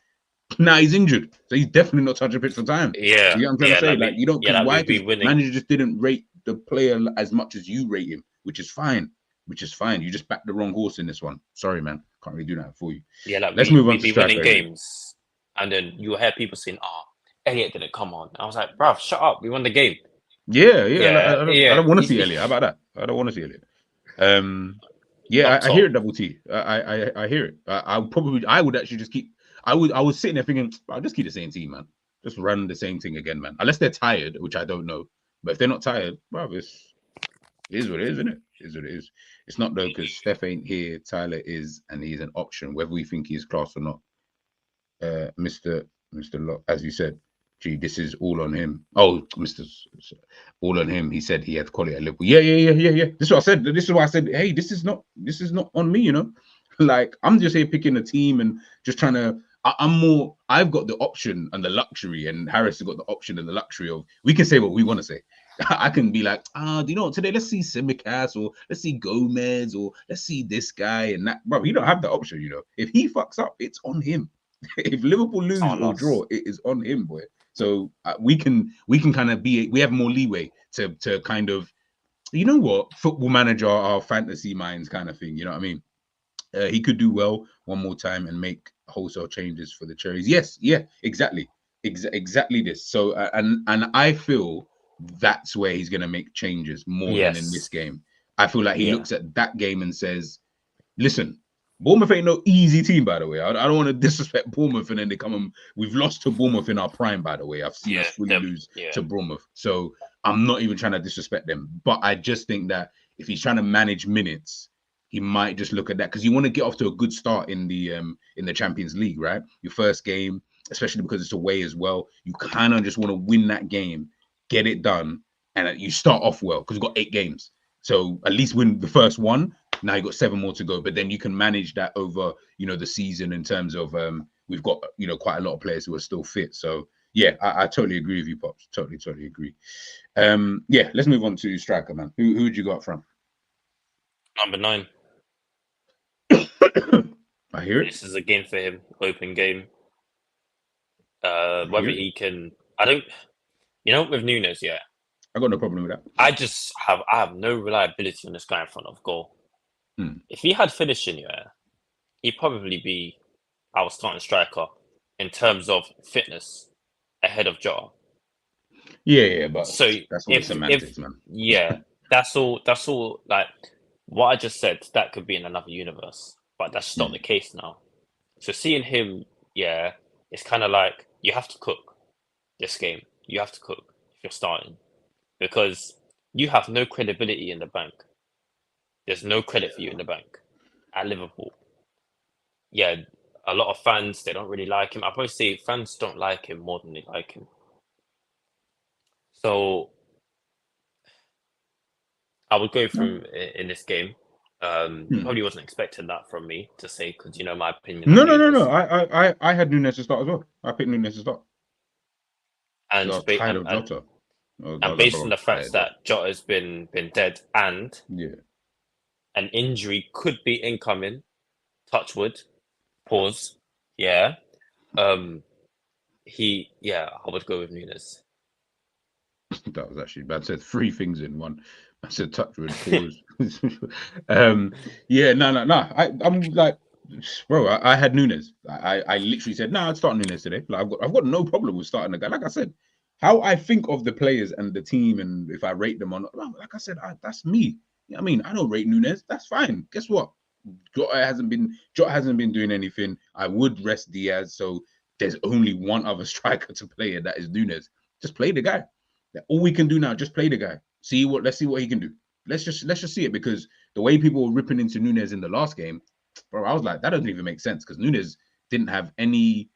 Now he's injured, so he's definitely not touching pitch for time. Yeah, you know what I'm trying to say. You don't. Why? Because manager just didn't rate the player as much as you rate him, which is fine. You just backed the wrong horse in this one. Sorry, man. Can't really do that for you. Yeah, let's move on to winning games, and then you hear people saying, Elliot didn't come on. I was like, bruv, shut up. We won the game. Yeah. I don't want to see Elliot. How about that? I don't want to see Elliot. I hear it, Double T. I hear it. I would actually just keep. I was sitting there thinking, I'll just keep the same team, man. Just run the same thing again, man. Unless they're tired, which I don't know. But if they're not tired, bruv, it is what it is, isn't it? It is what it is. It's not though, because Steph ain't here. Tyler is, and he's an option, whether we think he's class or not. Mr. Locke, as you said, gee, this is all on him. Oh, Mr. All on him. He said he had quality at Liverpool. Yeah. This is what I said. This is why I said, hey, this is not on me, Like, I'm just here picking a team and just trying to. I've got the option and the luxury, and Harris has got the option and the luxury of, we can say what we want to say. I can be like, do you know what, today let's see Simicast, or let's see Gomez, or let's see this guy and that. Bro, you don't have the option, If he fucks up, it's on him. If Liverpool lose or draw, it is on him, boy. So we can kind of we have more leeway to kind of, football manager our fantasy minds kind of thing. You know what I mean? He could do well one more time and make wholesale changes for the Cherries. Yes, yeah, exactly this. So and I feel that's where he's going to make changes more than in this game. I feel like he looks at that game and says, listen, Bournemouth ain't no easy team, by the way. I don't want to disrespect Bournemouth, and then they come and we've lost to Bournemouth in our prime, by the way. I've seen us fully lose to Bournemouth. So I'm not even trying to disrespect them. But I just think that if he's trying to manage minutes, he might just look at that, because you want to get off to a good start in the Champions League, right? Your first game, especially because it's away as well. You kind of just want to win that game, get it done, and you start off well, because you've got 8 games. So at least win the first one. Now you've got 7 more to go, but then you can manage that over, the season, in terms of we've got, quite a lot of players who are still fit. So yeah, I totally agree with you, Pops. Totally agree. Let's move on to striker, man. Who would you got from? Number 9. I hear it. This is a game for him, open game. Whether he can I don't. With Nunes, yeah, I got no problem with that. I have no reliability on this guy in front of goal. If he had finishing, yeah, he'd probably be our starting striker in terms of fitness ahead of Jota. Yeah, but So that's all if semantics, man. yeah, that's all. Like what I just said, that could be in another universe, but that's not the case now. So seeing him, yeah, it's kind of like you have to cook this game. You have to cook if you're starting because you have no credibility in the bank. There's no credit for you in the bank at Liverpool. Yeah, a lot of fans, they don't really like him. I probably say fans don't like him more than they like him. So I would go through in this game. Probably wasn't expecting that from me to say because my opinion. No. I had Nunes to start as well. I picked Nunes to start. And I was tired of Jota. And based on the fact that Jota's been dead and an injury could be incoming, touch wood, pause. Yeah. I would go with Nunes. That was actually bad. I said 3 things in one. I said touch wood, pause. No. I'm like, bro, I had Nunes. I literally said, I'd start Nunes today. Like I've got no problem with starting the guy. Like I said, how I think of the players and the team, and if I rate them or not, like I said, that's me. I mean, I don't rate Nunes. That's fine. Guess what? Jota hasn't been doing anything. I would rest Diaz, so there's only one other striker to play, and that is Nunes. Just play the guy. All we can do now, just play the guy. Let's see what he can do. Let's just see it, because the way people were ripping into Nunes in the last game, bro, I was like, that doesn't even make sense, because Nunes didn't have any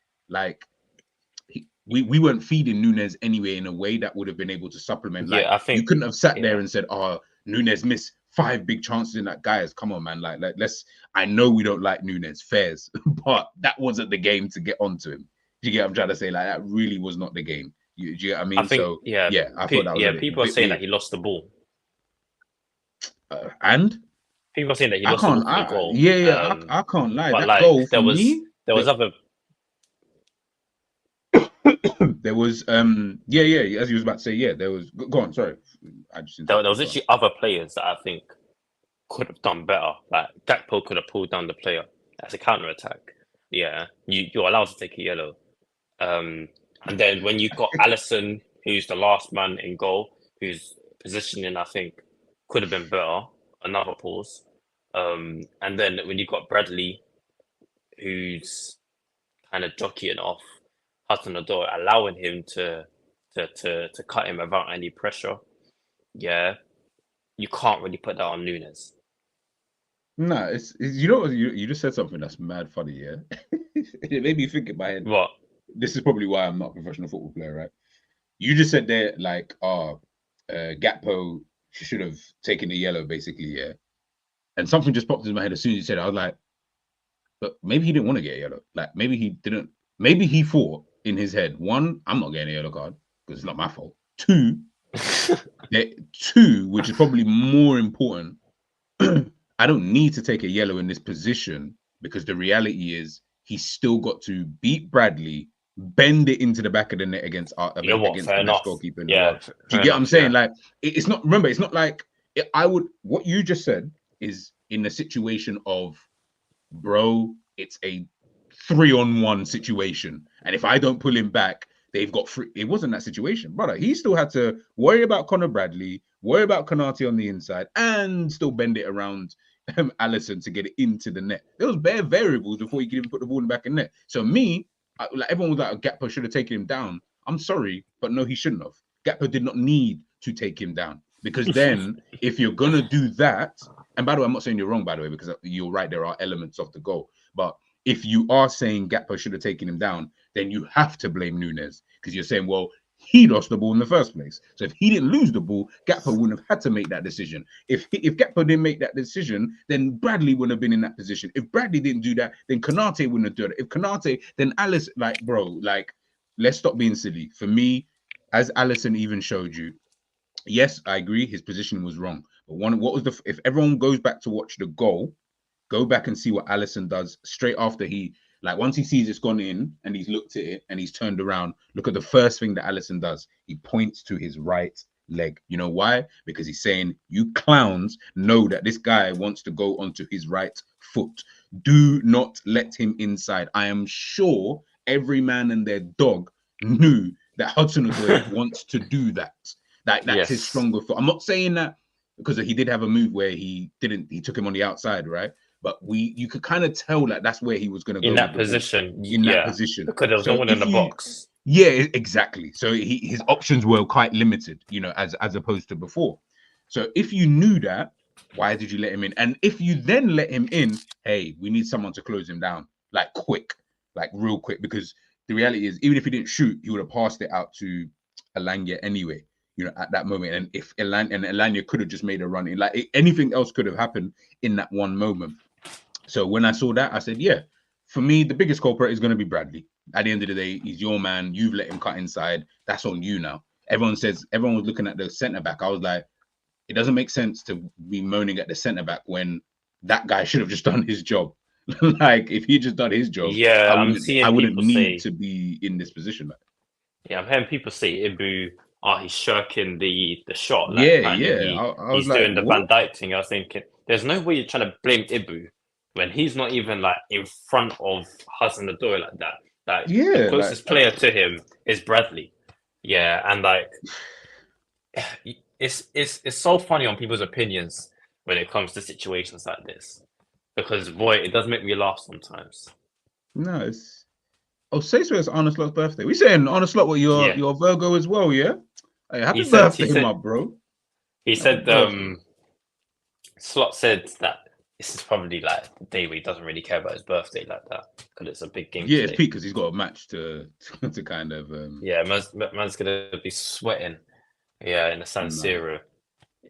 we weren't feeding Nunes anyway in a way that would have been able to supplement. Like, I think you couldn't have sat there and said, "Oh, Nunes missed 5 big chances in that." Guys, come on, man. Like let's. I know we don't like Nunes, fairs, but that wasn't the game to get onto him. Do you get what I'm trying to say? Like, that really was not the game. Do you get what I mean? I think, so yeah, I thought that was people are saying that he lost the ball, and people are saying that he lost the ball for the goal. I can't lie. But that goal there was other. There was as you was about to say, there was. Go on, sorry. There was actually other players that I think could have done better. Like Gakpo could have pulled down the player as a counter attack. Yeah, you're allowed to take a yellow. And then when you've got Alisson, who's the last man in goal, whose positioning I think could have been better, another pause. And then when you've got Bradley, who's kind of jockeying off Hudson-Odoi, allowing him to cut him without any pressure. Yeah, you can't really put that on Nunes. Nah, it's you just said something that's mad funny. Yeah, it made me think in my head. What? This is probably why I'm not a professional football player, right? You just said there like, Gakpo should have taken the yellow, basically, yeah. And something just popped into my head as soon as you said it. I was like, but maybe he didn't want to get a yellow. Like, maybe he didn't. Maybe he thought in his head, 1, I'm not getting a yellow card because it's not my fault. 2, which is probably more important, I don't need to take a yellow in this position, because the reality is he's still got to beat Bradley, bend it into the back of the net against the best goalkeeper in the world. Do you get what I'm saying? Like, it's not. Remember, it's not like what you just said is in the situation of, bro, it's a 3-on-1 situation, and if I don't pull him back, they've got free. It wasn't that situation, brother. He still had to worry about Conor Bradley, worry about Konate on the inside, and still bend it around Alisson to get it into the net. There was bare variables before he could even put the ball in the back of the net. So everyone was like, Gakpo should have taken him down. I'm sorry, but no, he shouldn't have. Gakpo did not need to take him down, because then if you're gonna do that, and by the way, I'm not saying you're wrong, by the way, because you're right, there are elements of the goal, but if you are saying Gakpo should have taken him down, then you have to blame Nunes, because you're saying, well, he lost the ball in the first place. So if he didn't lose the ball, Gakpo wouldn't have had to make that decision. If Gakpo didn't make that decision, then Bradley wouldn't have been in that position. If Bradley didn't do that, then Konate wouldn't have done it. If Konate, then Alisson, like, bro, like, let's stop being silly. For me, as Alisson even showed you, yes, I agree, his position was wrong. But if everyone goes back to watch the goal, go back and see what Alisson does straight after he Like once he sees it's gone in and he's looked at it and he's turned around, look at the first thing that Alisson does. He points to his right leg. You know why? Because he's saying, you clowns know that this guy wants to go onto his right foot. Do not let him inside. I am sure every man and their dog knew that Hudson-Odoi wants to do that. That's his stronger foot. I'm not saying that because he did have a move where he took him on the outside, right? But you could kind of tell that that's where he was going to go in that position. in that position, because there was no one in the box. Yeah, exactly. So his options were quite limited, you know, as opposed to before. So if you knew that, why did you let him in? And if you then let him in, hey, we need someone to close him down, like quick, like real quick, because the reality is, even if he didn't shoot, he would have passed it out to Alanya anyway, you know, at that moment. And if Alanya could have just made a run in, like anything else could have happened in that one moment. So when I saw that, I said, yeah, for me, the biggest culprit is going to be Bradley. At the end of the day, he's your man. You've let him cut inside. That's on you now. Everyone was looking at the centre back. I was like, it doesn't make sense to be moaning at the centre back when that guy should have just done his job. Like if he just done his job, yeah, I wouldn't need to be in this position. Like. Yeah, I'm hearing people say Ibu, he's shirking the shot. Like, yeah. He's like, doing the Van Dijk thing. I was thinking, there's no way you're trying to blame Ibu when he's not even like in front of Hudson-Odoi like that. Like the closest player to him is Bradley. Yeah, and like it's so funny on people's opinions when it comes to situations like this. Because boy, it does make me laugh sometimes. No, it's say so. It's Arne Slot's birthday. We saying Arne Slot, what your Virgo as well, yeah? Hey, happy birthday, my bro. He said, Slot said that this is probably like the day where he doesn't really care about his birthday like that because it's a big game. Yeah, today. It's peak because he's got a match to kind of. Yeah, man's gonna be sweating. Yeah, in the San Siro.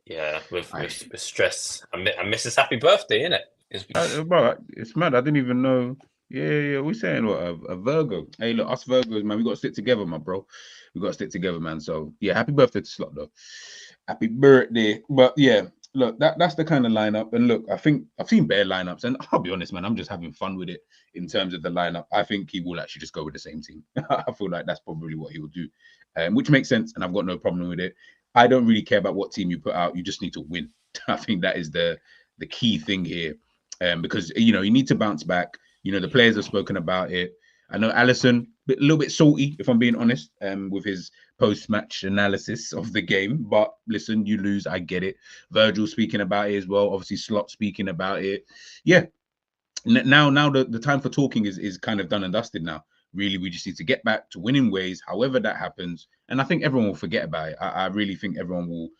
Yeah, with stress. I miss his happy birthday, innit? Bro, it's mad. I didn't even know. Yeah. We're saying what a Virgo. Hey, look, us Virgos, man, we got to stick together, my bro. We got to stick together, man. So yeah, happy birthday to Slot, though. Happy birthday. But yeah, look, that's the kind of lineup. And look, I think I've seen better lineups, and I'll be honest, man, I'm just having fun with it in terms of the lineup. I think he will actually just go with the same team. I feel like that's probably what he will do, which makes sense, and I've got no problem with it. I don't really care about what team you put out. You just need to win. I think that is the key thing here, because you know you need to bounce back. You know the players have spoken about it. I know Alisson a little bit salty, if I'm being honest, with his post-match analysis of the game. But listen, you lose, I get it. Virgil speaking about it as well. Obviously, Slot speaking about it. Yeah. Now the time for talking is kind of done and dusted now. Really, we just need to get back to winning ways, however that happens. And I think everyone will forget about it. I really think everyone will.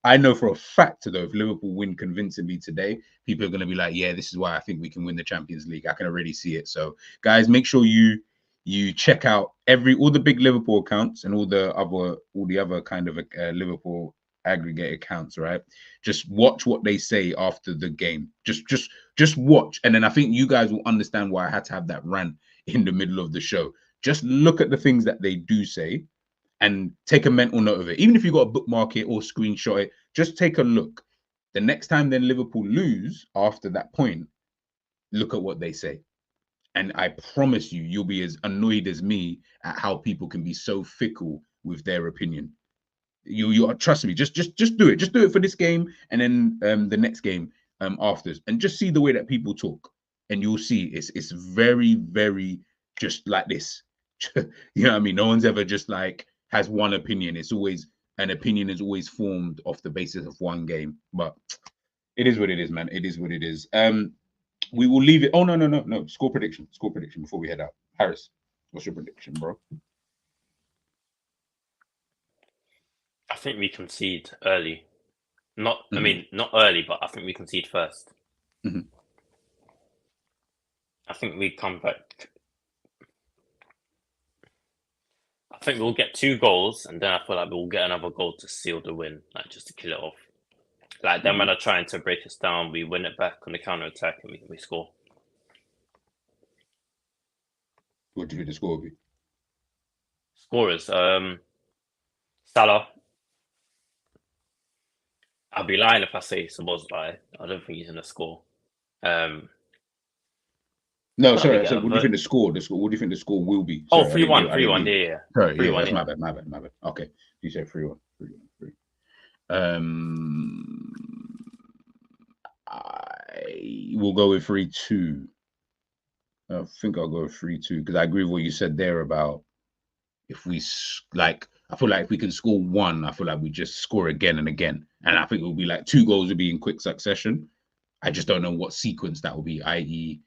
I know for a fact, though, if Liverpool win convincingly today, people are going to be like, yeah, this is why I think we can win the Champions League. I can already see it. So, guys, make sure you check out all the big Liverpool accounts and all the other kind of Liverpool aggregate accounts, right? Just watch what they say after the game. Just watch. And then I think you guys will understand why I had to have that rant in the middle of the show. Just look at the things that they do say and take a mental note of it. Even if you got to bookmark it or screenshot it, just take a look. The next time then Liverpool lose after that point, look at what they say. And I promise you'll be as annoyed as me at how people can be so fickle with their opinion. You trust me. Just do it. Just do it for this game, and then the next game after, and just see the way that people talk, and you'll see it's very, very just like this. You know what I mean? No one's ever just like has one opinion. It's always an opinion is always formed off the basis of one game. But it is what it is, man. It is what it is. We will leave it. Oh no. Score prediction before we head out. Harris, what's your prediction, bro? I think we concede early. Not early, but I think we concede first. Mm-hmm. I think we come back. I think we'll get 2 goals, and then I feel like we'll get another goal to seal the win, like just to kill it off. Like them when they're trying to break us down, we win it back on the counter attack, and we score. What do you think the score will be? Scorers, Salah. I'll be lying if I say Szoboszlai. I don't think he's going to score. No, I thought they sorry. get So a what do you vote. think the score? What do you think the score will be? Oh, Sorry, 3-1, I didn't 3-1. hear you. Yeah. Sorry, 3-1, that's yeah. my bad. Okay, you said 3-1. 3-1. I will go with 3-2. I think I'll go with 3-2 because I agree with what you said there about if we like. I feel like if we can score one, I feel like we just score again and again, and I think it will be like 2 goals will be in quick succession. I just don't know what sequence that will be, i.e.,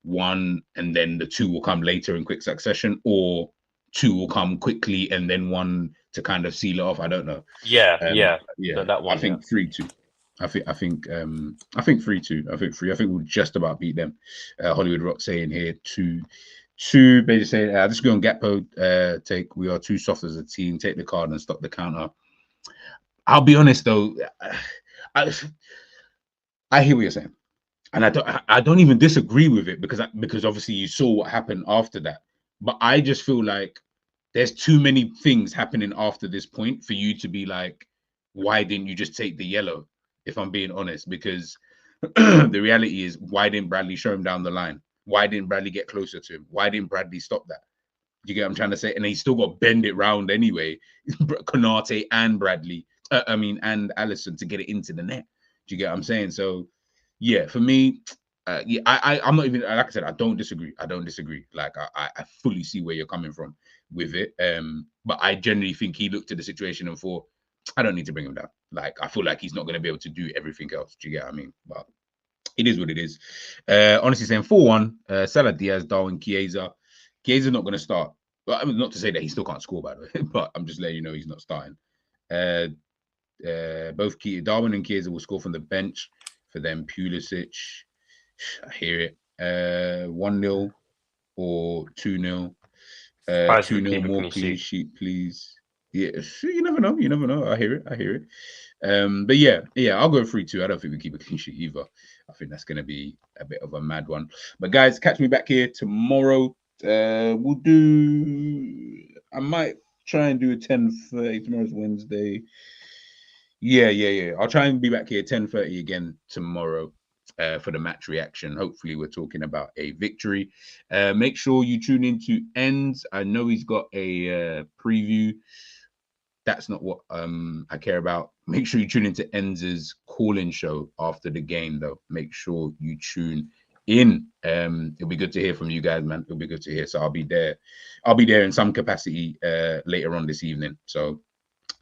1 and then the 2 will come later in quick succession, or 2 will come quickly and then 1 to kind of seal it off. I don't know. Yeah. That I one. think 3-2. I think 3-2. I think 3. I think we'll just about beat them. Hollywood Rock saying here 2. Basically saying this is going Gakpo take. We are too soft as a team. Take the card and stop the counter. I'll be honest though. I hear what you're saying. And I don't even disagree with it because obviously you saw what happened after that. But I just feel like there's too many things happening after this point for you to be like, why didn't you just take the yellow? If I'm being honest, because the reality is, why didn't Bradley show him down the line? Why didn't Bradley get closer to him? Why didn't Bradley stop that? Do you get what I'm trying to say? And he still got to bend it round anyway. Konate and Bradley, and Allison to get it into the net. Do you get what I'm saying? So, yeah, for me, I'm not even, like I said, I don't disagree. Like I fully see where you're coming from with it. But I generally think he looked at the situation and thought, I don't need to bring him down. Like I feel like he's not going to be able to do everything else. Do you get what I mean? But it is what it is. Honestly, saying 4-1. Salah, Diaz, Darwin, Chiesa. Chiesa's not going to start. Well, I mean, not to say that he still can't score, by the way, but I'm just letting you know he's not starting. Both Darwin and Chiesa will score from the bench. For them, Pulisic, I hear it. 1-0 or 2-0. 2-0 more clean sheet, please. Yeah, you never know. I hear it. But yeah, I'll go 3-2. I don't think we keep a clean sheet either. I think that's going to be a bit of a mad one. But guys, catch me back here tomorrow. We'll do. I might try and do a 10:30. Tomorrow's Wednesday. Yeah. I'll try and be back here 10:30 again tomorrow for the match reaction. Hopefully, we're talking about a victory. Make sure you tune into Ends. I know he's got a preview. That's not what I care about. Make sure you tune into Enz's call-in show after the game, though. Make sure you tune in. It'll be good to hear from you guys, man. It'll be good to hear. So I'll be there. I'll be there in some capacity later on this evening. So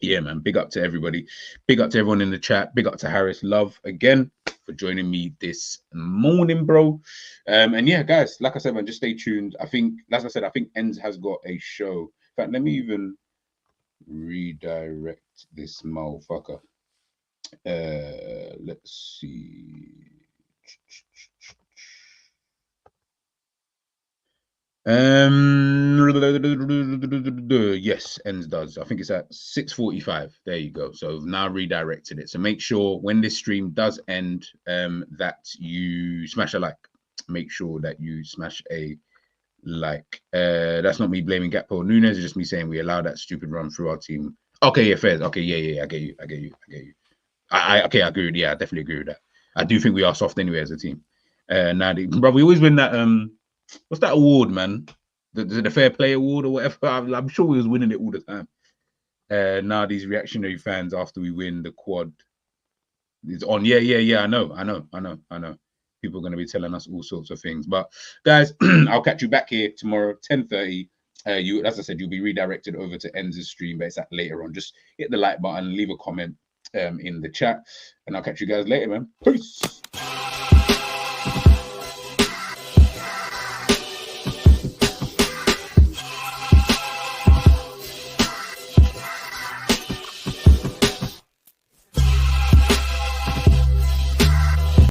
yeah, man. Big up to everybody. Big up to everyone in the chat. Big up to Harris Love again for joining me this morning, bro. And yeah, guys, like I said, man, just stay tuned. I think, as I said, I think Enz has got a show. In fact, let me even redirect this motherfucker. Let's see. Yes, Ends does. I think it's at 6:45. There you go. So I've now redirected it. So make sure when this stream does end, that you smash a like. Make sure that you smash a like. That's not me blaming Gakpo Nunes. It's just me saying we allow that stupid run through our team. Okay, yeah, fair. Okay, yeah. I get you. I agree with. Yeah, I definitely agree with that. I do think we are soft anyway as a team. Now, bro, we always win that. What's that award, man? The Fair Play Award or whatever. I'm sure we was winning it all the time. Now these reactionary fans after we win the quad is on. Yeah. I know. People are going to be telling us all sorts of things. But guys, I'll catch you back here tomorrow, 10:30. As I said, you'll be redirected over to Enz's stream, but it's at later on. Just hit the like button, leave a comment in the chat, and I'll catch you guys later, man. Peace.